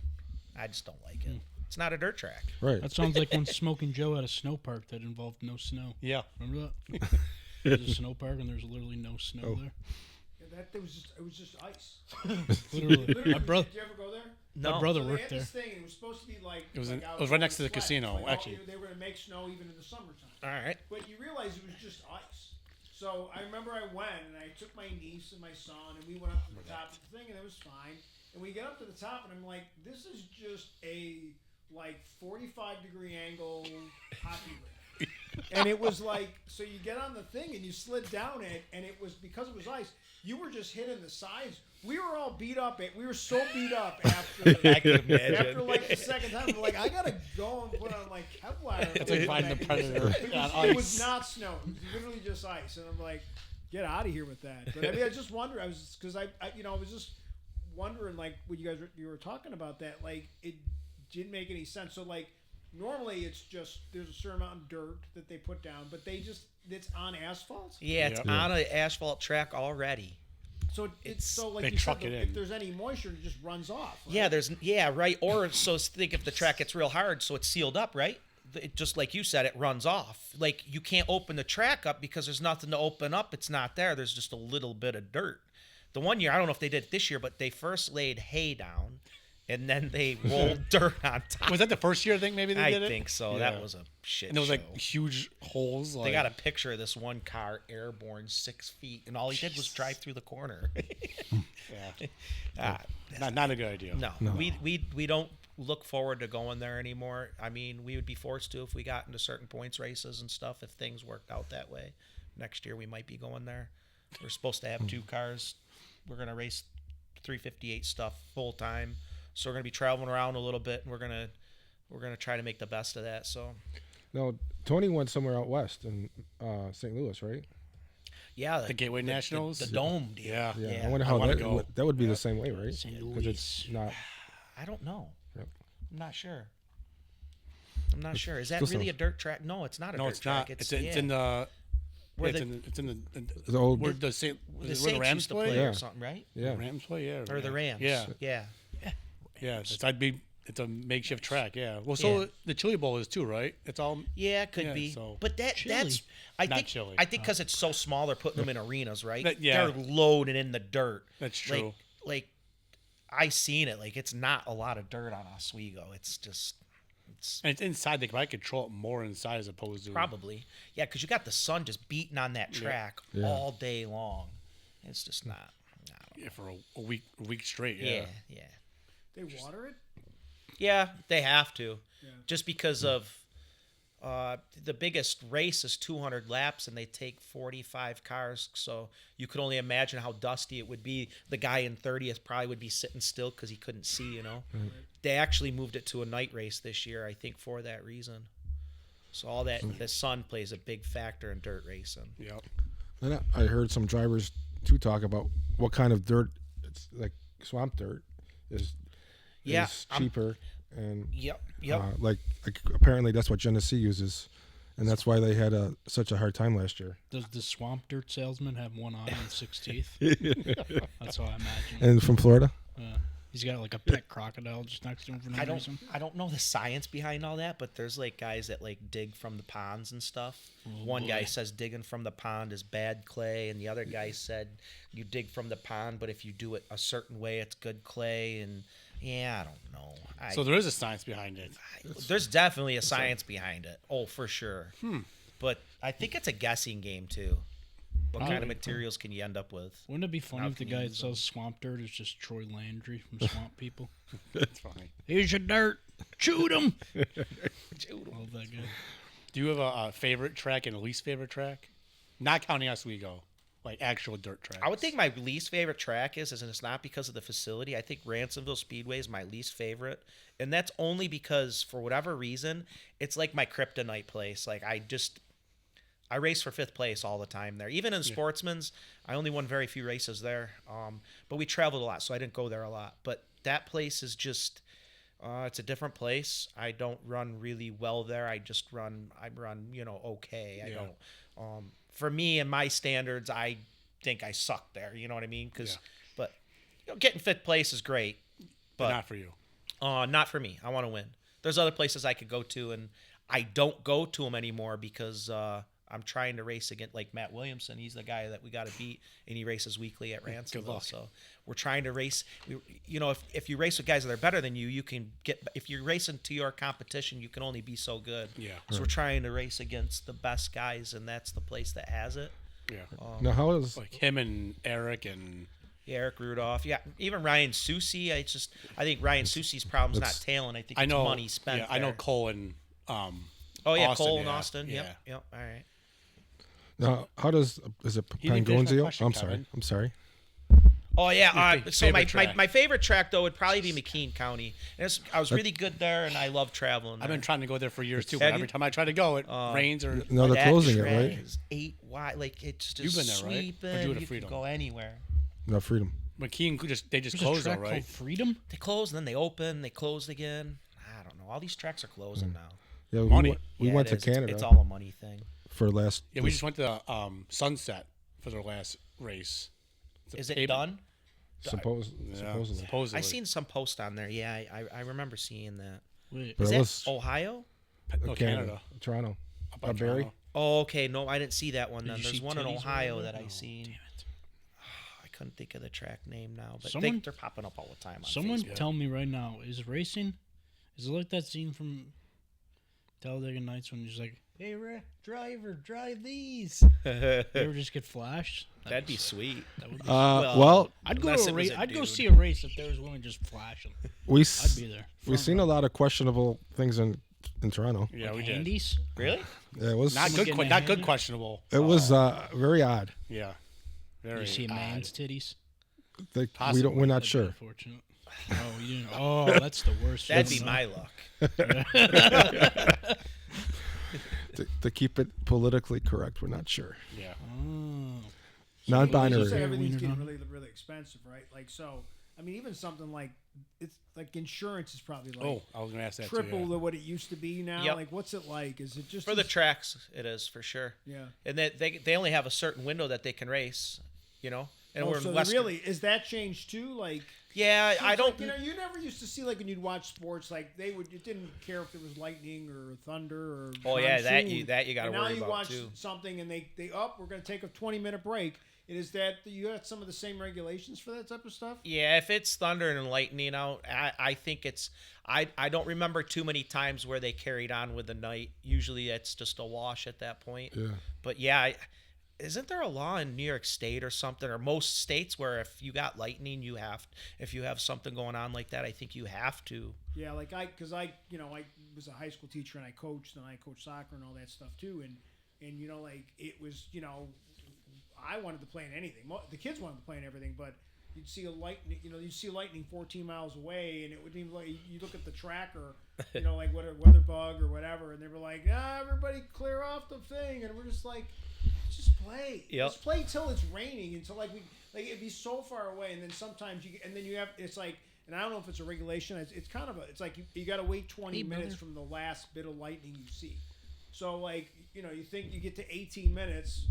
I just don't like it. It's not a dirt track. right. That sounds like when Smoking Joe had a snow park that involved no snow. Yeah. Remember that? There's a snow park and there's literally no snow there. Yeah, it was just ice. Literally. Literally, My brother, Did you ever go there? No. my brother So they worked had there. this thing, and it was supposed to be like It was like it out was right next to the on sleds. casino, Like, actually. they were gonna make snow even in the summertime. All right. But you realize it was just ice. So I remember I went and I took my niece and my son and we went up to the top of the thing and it was fine. And we get up to the top and I'm like, this is just a like 45-degree angle hockey rink. And it was like, so you get on the thing and you slid down it, and it was because it was ice. You were just hitting the sides. We were all beat up. We were so beat up after. I can imagine. After like the second time, I'm like, I gotta go and put on like Kevlar. It's like fighting the Predator on It was ice. not snow. It was literally just ice, and I'm like, get out of here with that. But I mean, I was just wondering. I was because I was just wondering like when you were talking about that, like it didn't make any sense. So like normally it's just there's a certain amount of dirt that they put down, but it's on asphalt. Yeah, it's Yep. on an asphalt track already. So it's so like they you said, truck it in. if there's any moisture, it just runs off. Right? Yeah, right. Or so think if the track gets real hard, so it's sealed up, right? It, just like you said, it runs off. Like you can't open the track up because there's nothing to open up. It's not there. There's just a little bit of dirt. The one year, I don't know if they did it this year, but they first laid hay down, and then they rolled dirt on top. Was that the first year? I think maybe they did it. I think so. Yeah. That was a shit. And there was show. like huge holes. Like, They got a picture of this one car airborne 6 feet, and all he did was drive through the corner. yeah. Not a good idea. No, we don't look forward to going there anymore. I mean, we would be forced to if we got into certain points races and stuff. If things worked out that way, next year we might be going there. We're supposed to have 2 cars. We're gonna race 358 stuff full time, so we're gonna be traveling around a little bit, and we're gonna try to make the best of that. So. No, Tony went somewhere out west in St. Louis, right? Yeah, The Gateway Nationals? the dome deal. Yeah. Yeah, Yeah. I wonder I how wanna that go. that would be the same way, right? St. Because it's not. I don't know. Yep. I'm not sure. I'm not sure. Is that still really a sounds- dirt track? No, it's not a No, dirt it's track. not. It's in the. Where it's the- in the. It's in the. The old. Where the Saint. the Where Saints the Rams used to play? play Yeah. or something, right? Yeah. Rams play, yeah. Or the Rams. Yeah. Yeah. Yeah. It's a makeshift track. Yeah. Well, so Yeah. the Chili Bowl is too, right? It's all. Yeah, it could Yeah, be. so- But that's Chili. I Not think chili. I think because it's so small, they're putting them in arenas, right? Yeah. They're loaded in the dirt. That's true. Like I seen it. Like it's not a lot of dirt on Oswego. It's just And it's inside. They might control it more inside as opposed to. probably because you got the sun just beating on that track Yeah. all day long. It's just not. I don't know. Yeah, for a week straight. Yeah, Yeah. yeah. They water it. Yeah, they have to. Yeah. Just because of the biggest race is 200 laps and they take 45 cars. So you could only imagine how dusty it would be. The guy in 30th probably would be sitting still because he couldn't see, you know. They actually moved it to a night race this year, I think, for that reason. So all that, the sun plays a big factor in dirt racing. Yep. And I heard some drivers too talk about what kind of dirt. It's like swamp dirt is Yeah, is cheaper and Yep. like apparently that's what Genesee uses, and that's why they had such a hard time last year. Does the swamp dirt salesman have one eye and 6 teeth? That's how I imagine. And from Florida, He's got like a pet crocodile just next to him for no reason. I don't know the science behind all that, but there's like guys that like dig from the ponds and stuff. One guy says digging from the pond is bad clay, and the other guy said you dig from the pond, but if you do it a certain way, it's good clay. And yeah, I don't know. So there is a science behind it. There's definitely a science behind it. Oh, for sure. But I think it's a guessing game too. What kind of Probably. materials can you end up with? Wouldn't it be funny How if the can you guy that use them? sells swamp dirt is just Troy Landry from Swamp People? That's fine. Here's your dirt. Shoot him. Love that guy. Do you have a favorite track and a least favorite track? Not counting Oswego, like actual dirt tracks. I would think my least favorite track is, and it's not because of the facility. I think Ransomville Speedway is my least favorite, and that's only because for whatever reason, it's like my kryptonite place. Like I race for 5th place all the time there. Even in Sportsman's, I only won very few races there. But we traveled a lot, so I didn't go there a lot. But that place is just, it's a different place. I don't run really well there. I run, okay. I don't. For me and my standards, I think I suck there. You know what I mean? But getting 5th place is great. but not for you. Not for me. I want to win. There's other places I could go to, and I don't go to them anymore because I'm trying to race against like Matt Williamson. He's the guy that we got to beat, and he races weekly at Ransomville. luck. So we're trying to race. If you race with guys that are better than you, you can get. If you're racing to your competition, you can only be so good. Yeah. So we're trying to race against the best guys, and that's the place that has it. Yeah. now how is Like him and Eric and Yeah, Eric Rudolph. Yeah, even Ryan Susi. I think Ryan Susi's problem's not talent. I think it's money spent. Yeah, I know there. Cole and Oh Austin, yeah, Cole and yeah, Austin. yeah. Yep. All right. now how does is it He didn't finish my Pangonzio? question, Kevin. I'm sorry. Oh yeah. Your So my, favorite my track. my favorite track though would probably be McKean County. And I was really good there, and I love traveling. I've been trying to go there for years too, Have but every you? time I try to go, it rains or No, they're that closing it, track right? Is 8 wide. Like it's just You've been there, right? Or sweeping. do you at You Freedom? can go anywhere. No, Freedom. McKean they just There's a closed track though, right? called Freedom. They close, and then they open. They closed again. I don't know. All these tracks are closing now. Yeah, Money. we Yeah, went it to is. It's- Canada It's all a money thing. for last. Yeah, we just went to Sunset for their last race. It's a Is it pavement- done? Yeah, supposedly. supposedly. I seen some post on there. Yeah, I remember seeing that. Wait, But Is it that was Ohio? No, Canada. Toronto. Up by Barrie? Toronto. Oh, okay. No, I didn't see that one. Then you there's see one in titties or Ohio whatever? that I Oh, seen. damn it. I couldn't think of the track name now, but Someone- they're popping up all the time. On Someone Facebook. tell me right now, is racing, is it like that scene from Talladega Nights when he's like, hey, driver, drive these? You ever just get flashed? That'd be sweet. That would be Well, I'd go unless to it a was race. a I'd go dude. see a race if there was women just flashing. we I'd be there. we've seen a lot of questionable things in Toronto. Yeah, Like we did. handies? Really? Yeah, it was Not Someone good. getting a Not good. handy? Questionable. it was very odd. Yeah. Very. You see a odd. man's titties? We're not That'd be sure. unfortunate. Oh, you didn't. Oh, that's the worst. That'd one, be though. my luck. To keep it politically correct, we're not sure. Yeah. Oh. Non-binary. You said Yeah, everything's wiener getting dog. really expensive, right? Like, so, I mean, even something like, it's like insurance is probably like Oh, I was gonna ask that triple too. to what it used to be now. Yep. Like, what's it like? Is it just For the as- tracks, it is for sure. Yeah. And they only have a certain window that they can race, you know. And we're so in they Western. really is that changed too? Like, Yeah, I it's don't. like, you know, you never used to see like when you'd watch sports, like they would. It didn't care if there was lightning or thunder or. Oh, yeah, that monsoon. you got to And now worry you about watch too. something and they we're going to take a 20-minute break. And is that you got some of the same regulations for that type of stuff? Yeah, if it's thunder and lightning out, I think it's. I don't remember too many times where they carried on with the night. Usually, it's just a wash at that point. Yeah. But yeah, isn't there a law in New York State or something, or most states where if you got lightning, if you have something going on like that, I think you have to. Yeah, like because I was a high school teacher and I coached soccer and all that stuff too, and you know, like it was, you know, I wanted to play in anything. The kids wanted to play in everything, but you'd see lightning 14 miles away, and it would even like you look at the tracker, you know, like what a weather bug or whatever, and they were like, everybody clear off the thing, and we're just like, just play, Yep. just play till it's raining, until like it'd be so far away, and then sometimes you have it's like. And I don't know if it's a regulation. It's kind of it's like you got to wait 20 minutes from the last bit of lightning you see. So like you know you think you get to 18 minutes,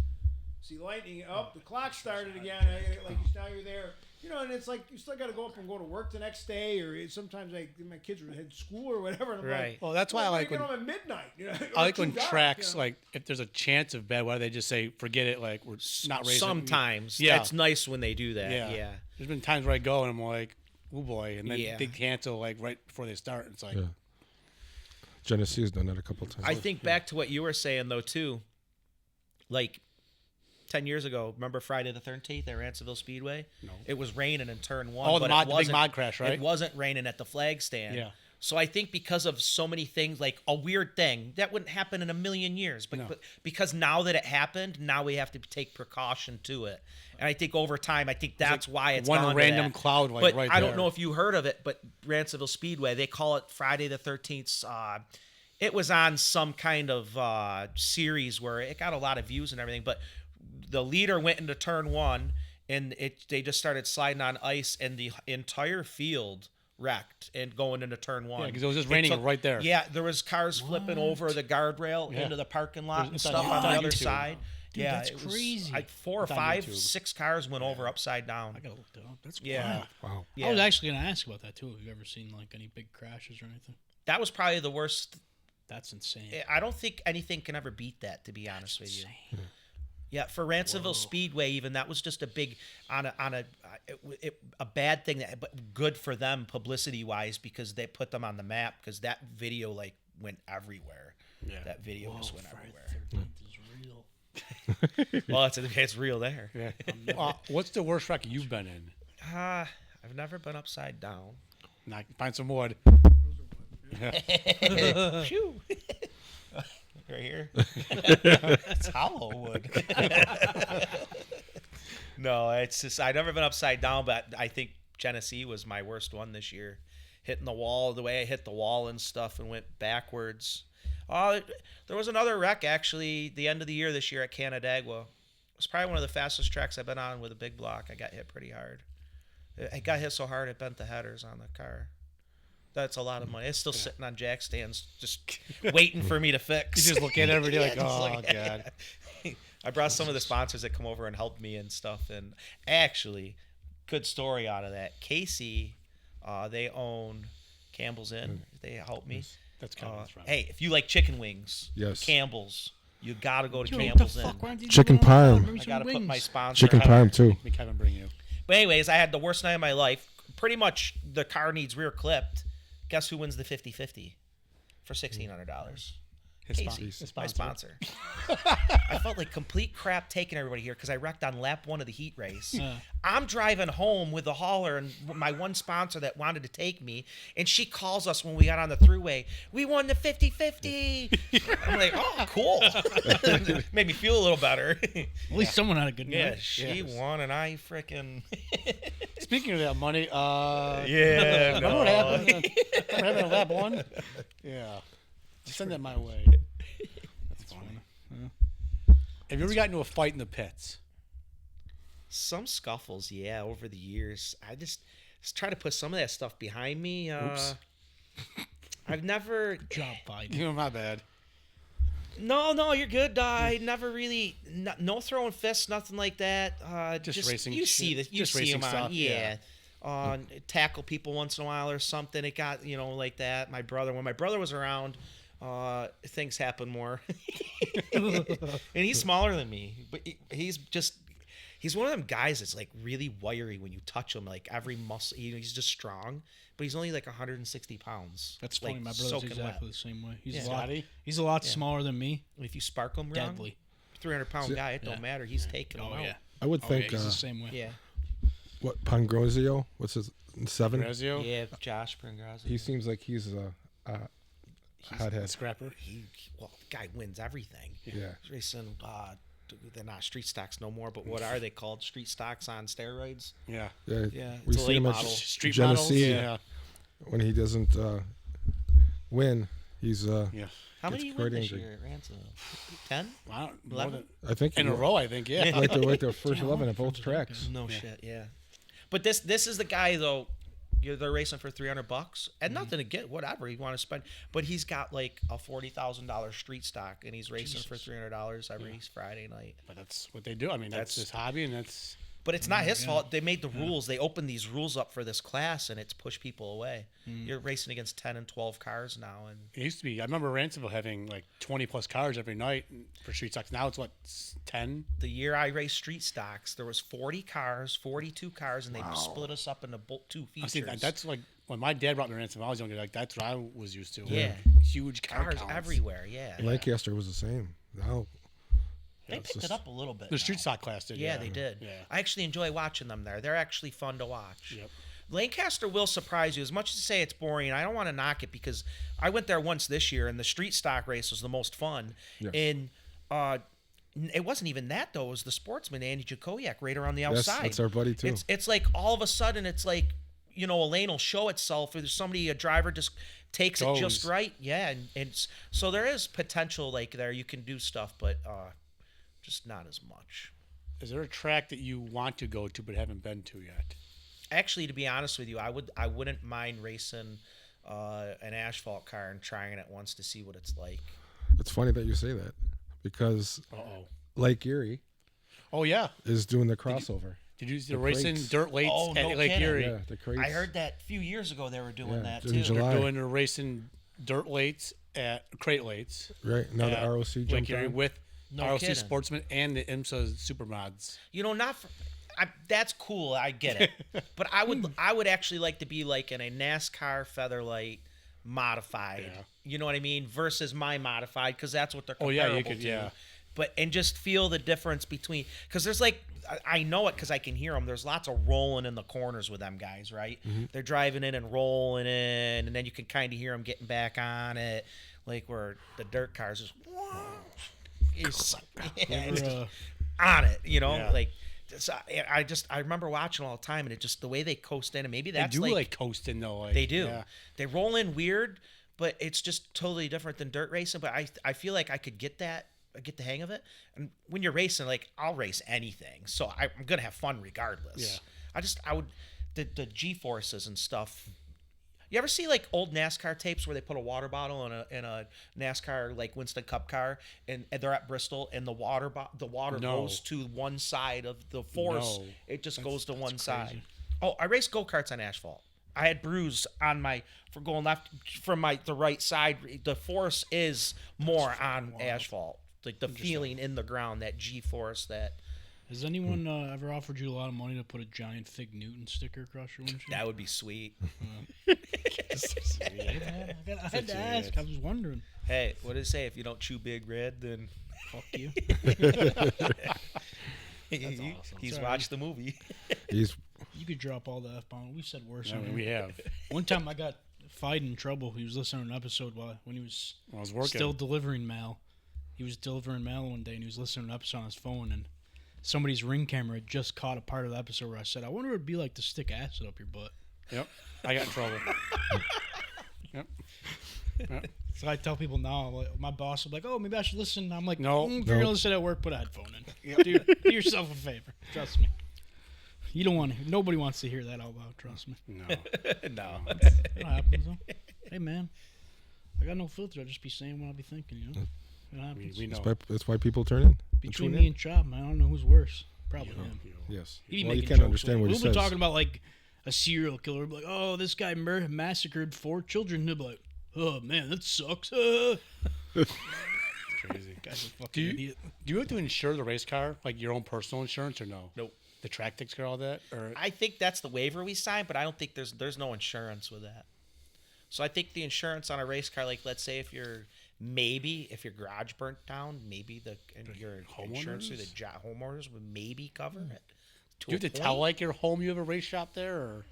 see lightning up, the clock started again. Like now you're there, you know, and it's like you still got to go up and go to work the next day, or sometimes like my kids had school or whatever. And I'm Right. like, Well, that's why I like get when home at midnight. You know, I like or when too dark, tracks you know? like if there's a chance of bad weather, they just say forget it. Like we're not racing. Sometimes, Yeah. it's nice when they do that. Yeah. Yeah. There's been times where I go and I'm like, oh boy, and then Yeah. they cancel like right before they start. It's like, Yeah. Genesee's done that a couple times. I think back to what you were saying though too. Like 10 years ago, remember Friday the 13th at Ransomville Speedway? No. It was raining in turn 1. Oh, but the it big wasn't- mod crash, right? It wasn't raining at the flag stand. Yeah. So I think because of so many things, like a weird thing that wouldn't happen in a million years, but, No. but because now that it happened, now we have to take precaution to it. And I think over time, I think that's why it's one gone to random that. cloud, like, but right I don't there. know if you heard of it, but Ransomville Speedway, they call it Friday the 13th. It was on some kind of series where it got a lot of views and everything, but the leader went into turn 1 and they just started sliding on ice and the entire field wrecked and going into turn 1. Yeah, 'cause it was just raining right there. Yeah, there was cars flipping over the guardrail Yeah. into the parking lot and It's on stuff on the YouTube. other side. Dude, yeah, that's it was crazy. like 4 or It's on 5, YouTube. 6 cars went over upside down. I gotta look that up. That's Yeah. wild. Wow. Yeah, I was actually gonna ask about that too. Have you ever seen like any big crashes or anything? that was probably the worst. That's insane. I don't think anything can ever beat that, to be honest with you. Insane. Yeah, for Ransomville Speedway, even that was just a big a bad thing, but good for them publicity wise because they put them on the map because that video like went everywhere. Yeah. That video just went Friday everywhere. the 13th is real. Well, it's real there. Yeah. What's the worst wreck you've been in? I've never been upside down. Now I can find some wood. Phew. Right here. It's hollow wood. No, it's just I've never been upside down, but I think Genesee was my worst one this year. Hitting the wall, the way I hit the wall and stuff and went backwards. There was another wreck actually the end of the year this year at Canandaigua. It was probably one of the fastest tracks I've been on with a big block. I got hit pretty hard. I got hit so hard it bent the headers on the car. That's a lot of money. It's still sitting on jack stands, just waiting for me to fix. You just look at it every day like, just oh, look at God. it. I brought some of the sponsors that come over and helped me and stuff. And actually, good story out of that. Casey, they own Campbell's Inn. They helped me. That's kind of right. Hey, if you like chicken wings, Yes. Campbell's, you got to go to Dude, what the Campbell's Inn. fuck? Why aren't you Chicken doing that? parm. Bring me I some got to put my wings. sponsor. Chicken on. parm too. Me, Kevin, bring you. But anyways, I had the worst night of my life. Pretty much the car needs rear clipped. Guess who wins the 50-50 for $1,600? His Casey, sponsor. my sponsor. I felt like complete crap taking everybody here because I wrecked on lap 1 of the heat race. I'm driving home with the hauler and my one sponsor that wanted to take me, and she calls us when we got on the thruway. We won the 50-50. I'm like, oh, cool. Made me feel a little better. At least someone had a good night. Yeah, she won, and I freaking. Speaking of that money, Yeah, remember what happened? Remember having a lap 1? Yeah. Send that my way. That's funny. Have you ever gotten into a fight in the pits? Some scuffles, yeah, over the years. I just try to put some of that stuff behind me. Oops. I've never. Job fight. You know, my bad. No, you're good. I never really. No throwing fists, nothing like that. Just racing You see shit. You Just see racing them on, stuff, yeah. Tackle people once in a while or something. It got like that. When my brother was around, things happen more. And he's smaller than me, but he's one of them guys that's like really wiry when you touch him. Like every muscle, he's just strong, but he's only like 160 pounds. That's funny. like, My brother's soaking exactly wet. the same way. He's Yeah. a lot. Scotty? He's a lot smaller than me. If you spark him wrong, Deadly. 300-pound guy, it don't Yeah. matter. He's taking him Oh out. yeah. I would Oh, think yeah, he's the same way. Yeah, what Pangrosio? What's his 7? Grazio? yeah. Josh Pringrazzi. He seems like he's a hothead. Scrapper. The guy wins everything. Yeah. He's racing. They're not street stocks no more, but what are they called? Street stocks on steroids. Yeah. Yeah. Yeah, We it's a see him late at model. Street Genesee. models. Yeah. When he doesn't win, he's Yeah. How Gets many you quite win this angry. year at Ransom? 10? I don't, more 11? than, I think in a row, I think. Yeah. right there first Damn, 11 my at both friends are that tracks. good. No shit, yeah. But this is the guy though. They're racing for $300 and nothing to get whatever you want to spend. But he's got like a $40,000 street stock and he's racing for $300 every Friday night. But that's what they do. I mean, that's his hobby, and that's But it's not his fault. They made the rules. They opened these rules up for this class, and it's pushed people away. You're racing against 10 and 12 cars now, and it used to be. I remember Ransomville having like 20 plus cars every night for street stocks. Now it's what 10. the year I raced street stocks, there was 42 cars, and they split us up into two I see features. that's like when my dad brought me to Ransomville. I was younger. Like that's what I was used to. Yeah. Huge car cars counts. everywhere. Yeah, Lancaster was the same. Now they it's picked just- it up a little bit. The street now. stock class did. Yeah, they did. Yeah. I actually enjoy watching them there. They're actually fun to watch. Yep. Lancaster will surprise you. As much as to say it's boring, I don't want to knock it because I went there once this year, and the street stock race was the most fun. Yes. And it wasn't even that though. It was the sportsman Andy Jakoyak right around the Yes, outside. that's our buddy, too. It's like all of a sudden it's like a lane will show itself, or there's a driver just takes it just Goes. right. Yeah, and so there is potential like there. You can do stuff, but just not as much. Is there a track that you want to go to but haven't been to yet? Actually, to be honest with you, I wouldn't mind racing an asphalt car and trying it once to see what it's like. it's funny that you say that because Lake Erie Oh yeah. is doing the crossover. Did you see the The racing crates. dirt weights Oh, at no Lake kidding. Erie? Yeah, the crates. I heard that a few years ago they were doing Yeah, that in too. July. They're doing the racing dirt weights at crate weights. Right now the at ROC Lake jumped Erie on. with No ROC kidding. Sportsman and the IMSA Supermods. Not for, that's cool. I get it, but I would actually like to be like in a NASCAR Featherlight modified. Yeah. You know what I mean? Versus my modified because that's what they're Oh, comparable yeah, you could- to. yeah. But and just feel the difference between because there's like I know it because I can hear them. There's lots of rolling in the corners with them guys, right? They're driving in and rolling in, and then you can kind of hear them getting back on it, like where the dirt cars just it's Ever, on it, Yeah. like. So I remember watching all the time, and it just the way they coast in, and maybe They that's do like, like coasting though. Like, they do. Yeah. They roll in weird, but it's just totally different than dirt racing. But I feel like I could get that, get the hang of it. And when you're racing, like I'll race anything, so I'm gonna have fun regardless. Yeah. I would the G forces and stuff. You ever see like old NASCAR tapes where they put a water bottle in a NASCAR like Winston Cup car and they're at Bristol and the water No. goes to one side of the force. No. It just goes to one that's side. crazy. Oh, I raced go-karts on asphalt. I had bruise on for going left from the right side. The force is more on asphalt. Like the feeling in the ground, that G-force, that has anyone ever offered you a lot of money to put a giant Fig Newton sticker across your windshield? that would be sweet. I had to ask. I was wondering. Hey, what did it say? If you don't chew Big Red, then Fuck you. he's Sorry. watched the movie. He's You could drop all the F-bomb. We said worse. I on mean, here. we have. One time I got Fied in trouble. He was listening to an episode when he was I was working. still delivering mail. He was delivering mail one day and he was listening to an episode on his phone and somebody's Ring camera had just caught a part of the episode where I said, I wonder what it'd be like to stick acid up your butt. Yep. I got in trouble. Yep. Yep. So I tell people now, like, my boss will be like, oh, maybe I should listen. I'm like, No. if you're going to listen at work, put a headphone in. Do yourself a favor. Trust me. You don't want to. Nobody wants to hear that out loud. Trust me. No. No. It happens. Though. Hey man, I got no filter. I just be saying what I be thinking. You know. It happens. We know. That's why people turn in. Between Tune me in. and Chop, man, I don't know who's worse. Probably him. Yes. He be Well, you making can't jokes understand what he we'll be says. talking about like a serial killer. Like, oh, this guy massacred 4 children. He'll be like, oh man, that sucks. Crazy. Guy's a fucking Do you, idiot. do you have to insure the race car, like your own personal insurance, or no? Nope. The track takes care of all that, or I think that's the waiver we signed, but I don't think there's no insurance with that. So I think the insurance on a race car, like let's say if your garage burnt down, maybe your insurance through the homeowners would maybe cover it. do you have to tell like your home you have a race shop there, or?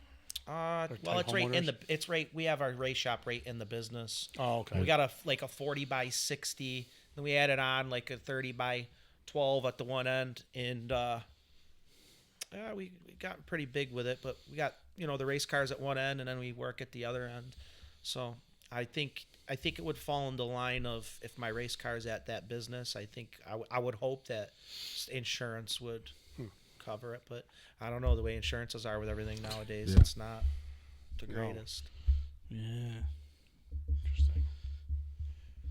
Well, it's right in the. It's right. We have our race shop right in the business. Oh, okay. We got a 40 by 60. Then we added on like a 30 by 12 at the one end, and we got pretty big with it. But we got the race cars at one end, and then we work at the other end. So I think it would fall in the line of if my race car is at that business. I think I would hope that insurance would cover it, but I don't know the way insurances are with everything nowadays. Yeah. It's not the greatest. Yeah. Interesting.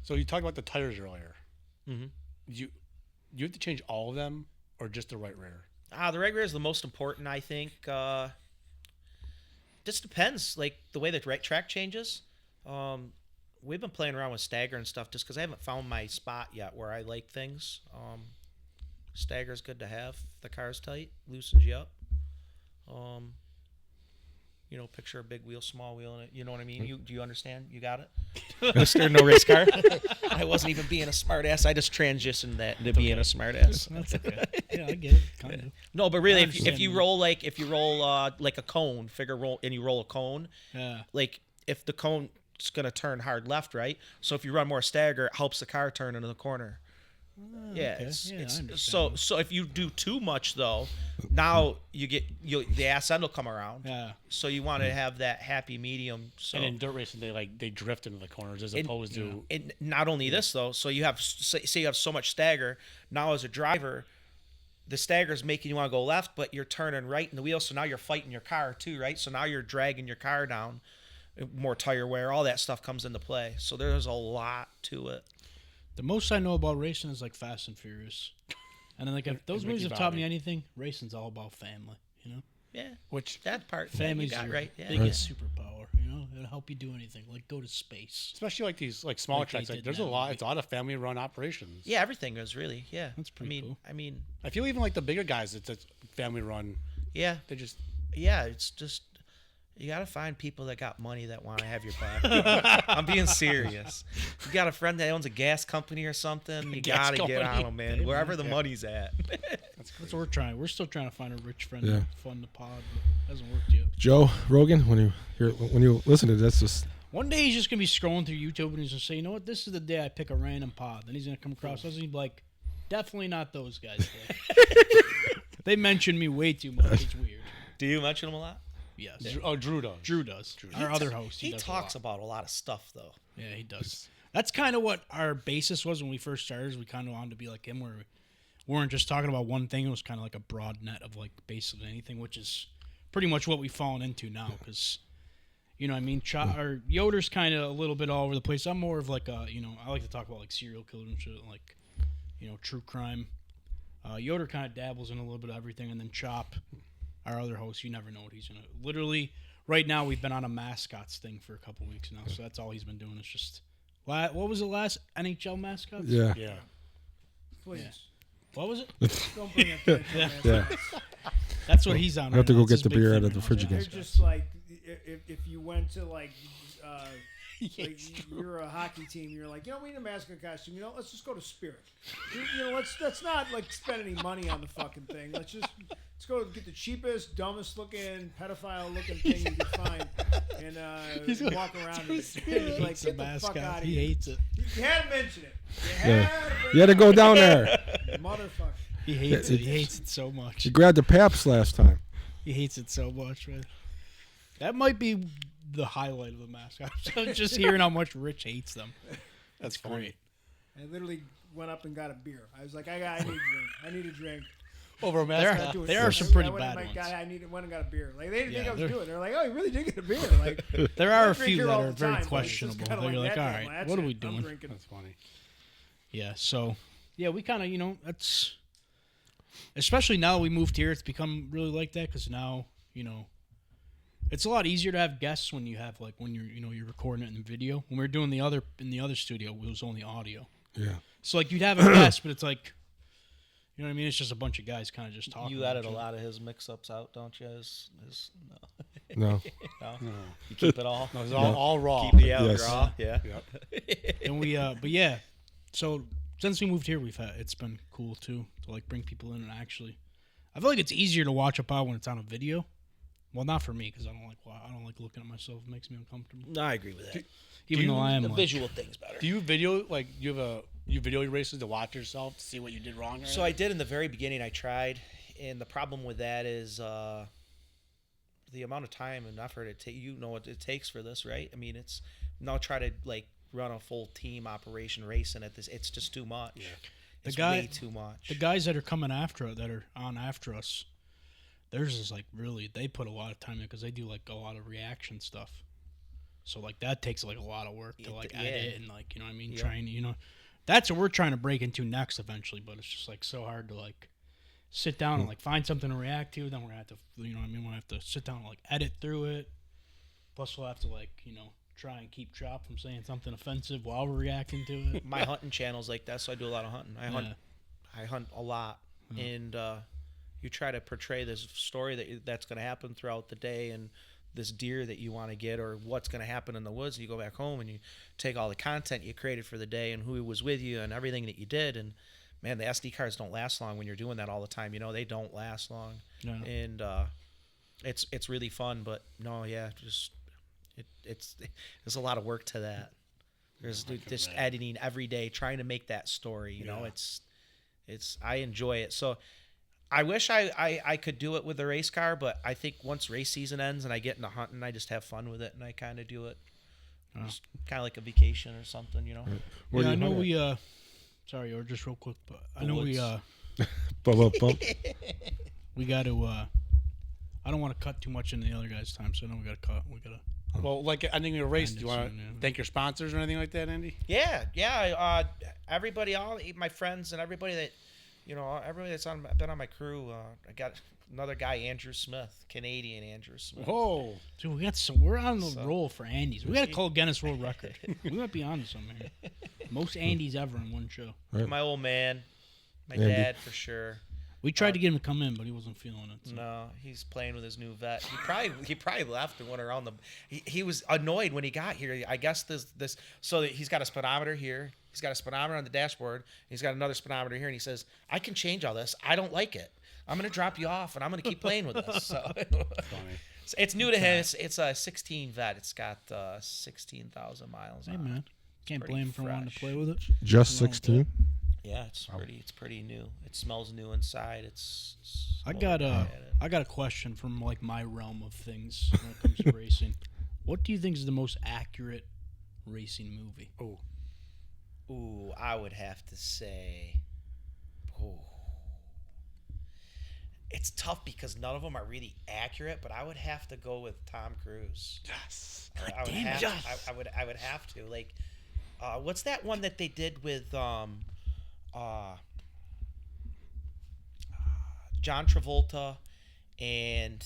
So you talked about the tires earlier. Mm-hmm. You have to change all of them, or just the right rear? The right rear is the most important, I think. Just depends, like the way the track changes. We've been playing around with stagger and stuff just because I haven't found my spot yet where I like things. Stagger's good to have. If the car's tight, loosens you up. Picture a big wheel, small wheel in it. You know what I mean? Do you understand? You got it? Mr. No Race Car. I wasn't even being a smart ass. I just transitioned that into being a smart ass. That's okay. Yeah, I get it. Kind of. No, but really, I if you understand. roll like a cone, and you roll a cone, Yeah. like if the cone's gonna turn hard left, right? So if you run more stagger, it helps the car turn into the corner. Yeah, okay. it's, Yeah, I it's understand. so if you do too much though, now the ass end will come around. Yeah. So you want to have that happy medium. So And in dirt racing, they drift into the corners as opposed to. and not only this though, so you have say you have so much stagger. Now as a driver, the stagger's making you want to go left, but you're turning right in the wheel. So now you're fighting your car too, right? So now you're dragging your car down. More tire wear, all that stuff comes into play. So there's a lot to it. The most I know about racing is like Fast and Furious, and then like if those movies have taught me anything, racing's all about family. You know, Yeah, Which, that part family's you got your right. Yeah. biggest superpower. You know, it'll help you do anything, like go to space. especially like these smaller Like they tracks, did there's now, a lot. like- It's a lot of family-run operations. Yeah, everything is really. Yeah, That's pretty cool. I mean, I feel even like the bigger guys, it's a family-run. yeah, They just it's just you gotta find people that got money that want to have your back. I'm being serious. You got a friend that owns a gas company or something. You Gas gotta get company. on them, man. Wherever the money's at. That's what we're trying. We're still trying to find a rich friend Yeah. to fund the pod, but it hasn't worked yet. Joe Rogan, when you listen to this, just One day he's just gonna be scrolling through YouTube and he's gonna say, you know what, this is the day I pick a random pod. Then he's gonna come across us and he'd be like, definitely not those guys. They mention me way too much. It's weird. Do you mention them a lot? Yes. Drew does. Drew does. Our other host. He does a talks lot. about a lot of stuff though. Yeah, he does. That's kind of what our basis was when we first started. We kind of wanted to be like him, where we weren't just talking about one thing. It was kind of like a broad net of like basically anything, which is pretty much what we've fallen into now. Because, you know, what I mean, or Yoder's kind of a little bit all over the place. I'm more of like a, you know, I like to talk about like serial killers and shit, like, you know, true crime. Yoder kind of dabbles in a little bit of everything, and then Chop, our other host, you never know what he's gonna. Literally, right now we've been on a mascots thing for a couple weeks now, so that's all he's been doing. Is just what was the last NHL mascots? yeah. Yeah. Please. Yeah. What was it? Don't bring up that. Yeah. That's what he's on. I have to right go now. get That's the his big beer thing out of right the now. fridge Yeah. again. They're just like if you went to like you're a hockey team, you're like, you know, we need a mascot costume. You know, let's just go to Spirit. You know, let's not like spend any money on the fucking thing. Let's go get the cheapest, dumbest looking, pedophile looking thing you can find, and walk around. In it. He's like, Hates the get the fuck mascot. out of He here. hates it. You had to mention it. You had to go down there. Motherfucker. He hates it. He hates it so much. You grabbed the Paps last time. He hates it so much, man. That might be the highlight of the mascot. Just hearing how much Rich hates them. That's great. I literally went up and got a beer. I was like, I need a drink. I need a drink. Over a There, mascot. Doing there are shit. some pretty I went and bad my ones. God, went and got a beer. Like they didn't think I was they're- doing it. They're like, oh, you really did get a beer. Like There are I a drink few here that all are the very time, but it's just questionable. kinda That you're like, that all day. right, Well, that's what are it. we I'm doing? drinking. That's funny. Yeah, so yeah, we kind of that's especially now that we moved here, it's become really like that because now it's a lot easier to have guests when you have like when you're recording it in video. When we were doing in the other studio, it was only audio. Yeah. So like you'd have a guest, but it's like you know what I mean. It's just a bunch of guys kind of just talking. You about edit a each other. lot of his mix-ups out, don't you? No. No. You keep it all. No, it's all raw. Keep the out Yes. raw. Yeah. And we but yeah, so since we moved here, it's been cool too to like bring people in and actually. I feel like it's easier to watch a pod when it's on a video. Well, not for me because I don't like looking at myself. It makes me uncomfortable. No, I agree with that. Even though I am The like, visual thing's better. Do you video you video your races to watch yourself to see what you did wrong? Or So I did in the very beginning. I tried, and the problem with that is the amount of time and effort it takes. You know what it takes for this, right? I mean, it's now try to like run a full team operation racing at this. It's just too much. Yeah. It's way too much. the guys that are coming after that are on after us, theirs is like really they put a lot of time in because they do like a lot of reaction stuff. So like that takes like a lot of work to like edit and like you know what I mean trying that's what we're trying to break into next eventually, but it's just like so hard to like sit down and like find something to react to. Then we're gonna have to what I mean we'll have to sit down and like edit through it. Plus we'll have to like try and keep Chop from saying something offensive while we're reacting to it. My hunting channel's like that, so I do a lot of hunting. I hunt a lot, and you try to portray this story that's going to happen throughout the day, and this deer that you want to get, or what's going to happen in the woods. You go back home and you take all the content you created for the day, and who was with you, and everything that you did. And man, the SD cards don't last long when you're doing that all the time. They don't last long, and it's really fun. But no, yeah, just. There's a lot of work to that. There's just editing every day, trying to make that story. It's I enjoy it. So I wish I could do it with the race car, but I think once race season ends and I get into hunting, I just have fun with it and I kind of do it. Just kind of like a vacation or something, Where do I you know hunt we sorry, or just real quick, but I know we we got to I don't want to cut too much into the other guy's time, so I know we got to cut. We got to. Well, like ending your race, do you want to soon, thank your sponsors or anything like that, Andy? Yeah. Everybody, all my friends and everybody that, everybody that's been on my crew. I got another guy, Andrew Smith, Canadian Andrew Smith. Whoa, dude, we're on the roll for Andes. We got to call Guinness World Record. We might be on to something here. Most Andes ever in one show. Right. My old man, my Andy. dad for sure. We tried to get him to come in, but he wasn't feeling it. So. No, he's playing with his new vet. He probably left and went around the. He was annoyed when he got here. I guess this. So he's got a speedometer here. He's got a speedometer on the dashboard. He's got another speedometer here, and he says, "I can change all this. I don't like it. I'm gonna drop you off, and I'm gonna keep playing with this." So it's new to him. It's a 16 vet. It's got 16,000 miles. Hey on man, it. can't pretty blame him for wanting to fresh. play with it. Just 16? Yeah, it's pretty new. It smells new inside. It's I got a question from like my realm of things when it comes to racing. What do you think is the most accurate racing movie? Ooh, I would have to say. It's tough because none of them are really accurate, but I would have to go with Tom Cruise. yes. I would have to. Like, what's that one that they did with John Travolta and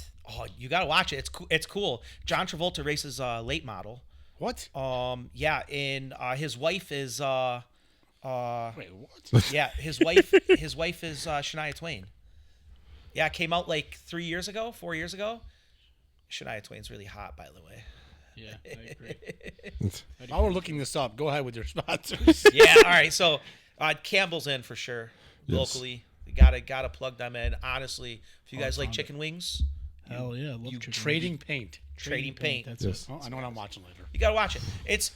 you gotta watch it. It's cool. John Travolta races late model. What? Yeah, and his wife is Wait, what? yeah, his wife is Shania Twain. Yeah, it came out like 4 years ago. Shania Twain's really hot, by the way. Yeah, I agree. While we're looking this up, go ahead with your sponsors. Yeah, all right. So Campbell's in for sure. Yes. Locally, we gotta plug them in. Honestly, if you guys like chicken wings, Hell yeah, I love chicken Trading paint. Trading Paint. That's Yes. it. Oh, I know what I'm watching later. you gotta watch it. It's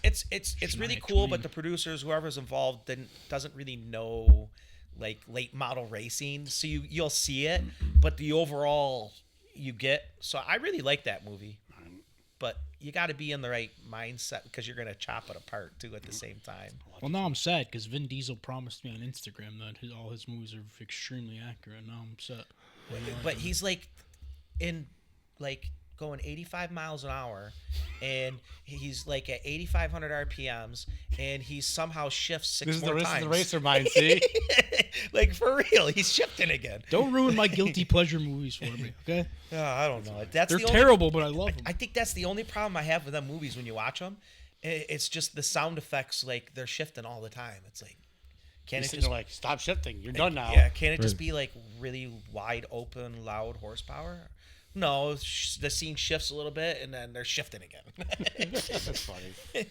really Shania cool, Twain. but the producers, whoever's involved, doesn't really know like late model racing. So you'll see it, but the overall you get. So I really like that movie. But you got to be in the right mindset because you're gonna chop it apart too at the same time. Well, now I'm sad because Vin Diesel promised me on Instagram that all his movies are extremely accurate. Now I'm upset. But he's like going 85 miles an hour, and he's like at 8,500 RPMs, and he somehow shifts six more times. This is the racer mind, see? Like, for real, he's shifting again. Don't ruin my guilty pleasure movies for me, okay? I don't know. They're terrible, but I love them. I think that's the only problem I have with them movies when you watch them. It's just the sound effects, like, they're shifting all the time. It's like, can't it just like, stop shifting. You're done now. Yeah, can't it just be like really wide open, loud horsepower? No, the scene shifts a little bit, and then they're shifting again. That's funny.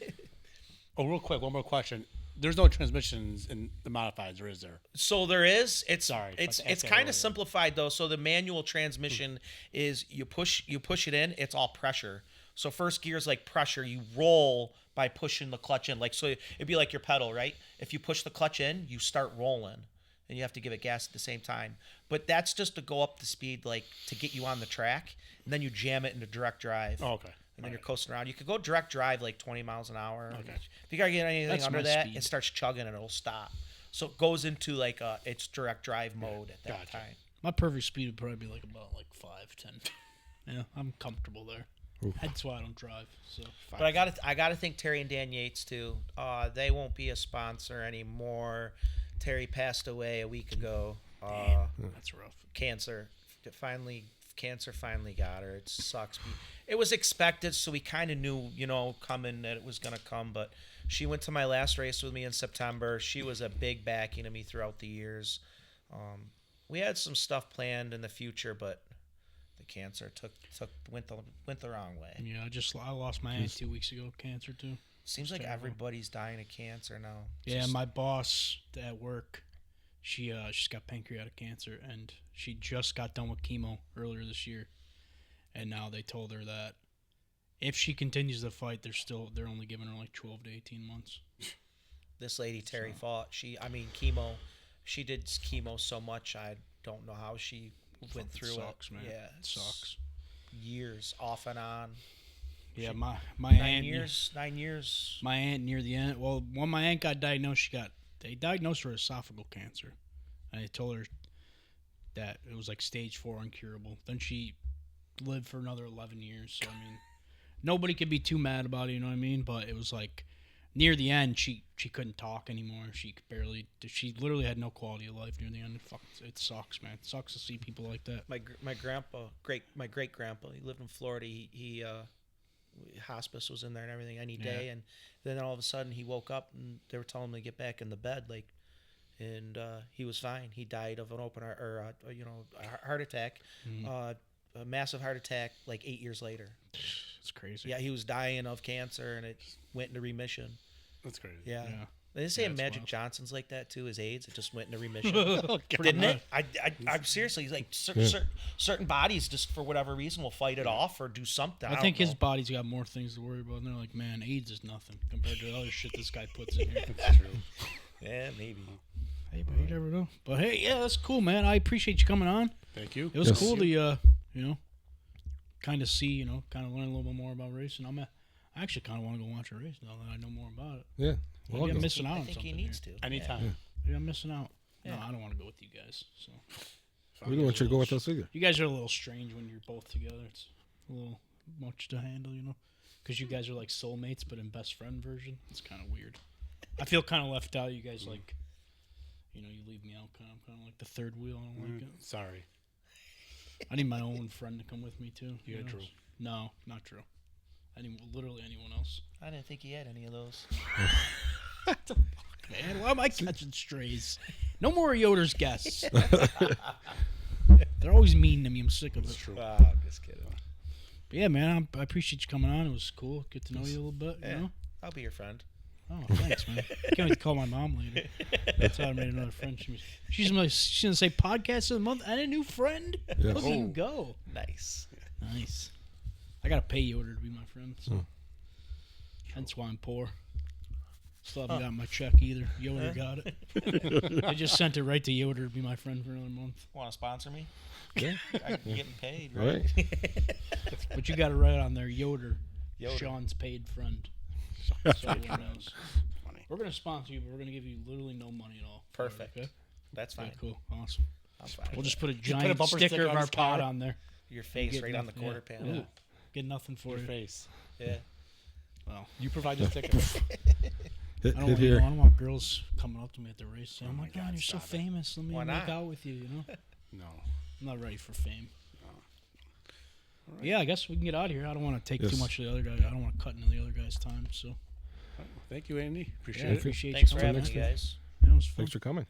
Oh, real quick, one more question. There's no transmissions in the modifieds, or is there? So there is. It's It's kind of simplified though. So the manual transmission is you push it in. It's all pressure. So first gear is like pressure. You roll by pushing the clutch in. Like, so it'd be like your pedal, right? If you push the clutch in, you start rolling, and you have to give it gas at the same time. But that's just to go up the speed, like to get you on the track, and then you jam it into direct drive. Oh, okay. And then you're coasting around. You could go direct drive like 20 miles an hour. Okay. If you gotta get anything That's under my that, speed. it starts chugging and it'll stop. So it goes into like its direct drive mode at that Gotcha. time. My perfect speed would probably be like about 5, 10. Yeah, I'm comfortable there. That's why I don't drive. So, But I gotta thank Terry and Dan Yates too. They won't be a sponsor anymore. Terry passed away a week ago. that's rough. Cancer finally got her. It sucks. It was expected, so we kind of knew, coming that it was gonna come. But she went to my last race with me in September. She was a big backing to me throughout the years. We had some stuff planned in the future, but the cancer went the wrong way. Yeah, I lost my aunt 2 weeks ago. Cancer too. Seems like terrible. everybody's dying of cancer now. Yeah, my boss at work, she's got pancreatic cancer, and she just got done with chemo earlier this year, and now they told her that if she continues the fight, they're only giving her 12 to 18 months. This lady Terry fought. Chemo. She did chemo so much. I don't know how she went through sucks, it. Man. Yeah, it sucks. Years off and on. Yeah, my 9 aunt. years. 9 years. My aunt near the end. Well, when my aunt got diagnosed, they diagnosed her esophageal cancer, and they told her that it was like stage 4, incurable. Then she lived for another 11 years. So nobody could be too mad about it. You know what I mean? But it was like near the end, she couldn't talk anymore. She literally had no quality of life near the end. It sucks, man. It sucks to see people like that. My great grandpa. He lived in Florida. He hospice was in there and everything any day, and then all of a sudden he woke up and they were telling him to get back in the bed, and he was fine. He died of an open heart, or a heart attack, a massive heart attack, 8 years later. It's crazy. Yeah, he was dying of cancer, and it went into remission. That's crazy. Yeah. Yeah. They say That's Magic wild. Johnson's like that too. His AIDS, it just went into remission. Pretty Didn't much. it? I'm seriously certain bodies just for whatever reason will fight it off or do something. I think his body's got more things to worry about. And they're like, man, AIDS is nothing compared to the other shit this guy puts in here. That's true. Yeah, maybe. Hey, but you never know. But hey, yeah, that's cool, man. I appreciate you coming on. Thank you. It was Yes. cool to kind of see, kind of learn a little bit more about racing. I actually kind of want to go watch a race now that I know more about it. Yeah. Maybe Well, I'm go. missing out I on think something he needs here. to. Anytime. Yeah. Maybe I'm missing out. Yeah. No, I don't want to go with you guys. So We don't want you to go with us either. you guys are a little strange when you're both together. It's a little much to handle, because you guys are like soulmates, but in best friend version. It's kind of weird. I feel kind of left out. You guys you leave me out. Kind of like the third wheel. I don't like it. Sorry. I need my own friend to come with me too. Yeah, true. No, not true. Literally anyone else. I didn't think he had any of those. Man, why am I catching strays? No more Yoder's guests. They're always mean to me. I'm sick of it. True. I'm just kidding. But yeah, man, I appreciate you coming on. It was cool. Get to know you a little bit. Yeah. You know? I'll be your friend. Oh, thanks, man. I can't wait to call my mom later. That's how I made another friend. She's gonna say podcast of the month and a new friend. Yes. Look at you go. Nice. Nice. I gotta pay Yoder to be my friend. So. That's why I'm poor. Still haven't got my check either. Yoder got it. I just sent it right to Yoder to be my friend for another month. Want to sponsor me? Yeah. I'm getting paid, right? Right. But you got it right on there, Yoder. Yoda. Sean's paid friend. So everyone knows. Funny. We're gonna sponsor you, but we're gonna give you literally no money at all. Perfect. Okay. That's fine. Yeah, cool. Awesome. I'm fine. We'll just put a put a giant bumper sticker sticker of on our his car. pod on there. Your face Get right on the nothing. quarter Yeah. panel. Ooh. Get nothing for Your you. face. Yeah. Well, You provide the sticker. Hit I don't here. want girls coming up to me at the race saying, "Oh my God, you're so stop it. famous. Let me Why make not? out with you." You know, No. I'm not ready for fame. Yeah, I guess we can get out of here. I don't want to take too Yes. much of the other guy. I don't want to cut into the other guy's time. So Thank you, Andy. Appreciate yeah, I it. appreciate Thanks you for coming. having me, man. guys. Yeah, it was fun. Thanks for coming.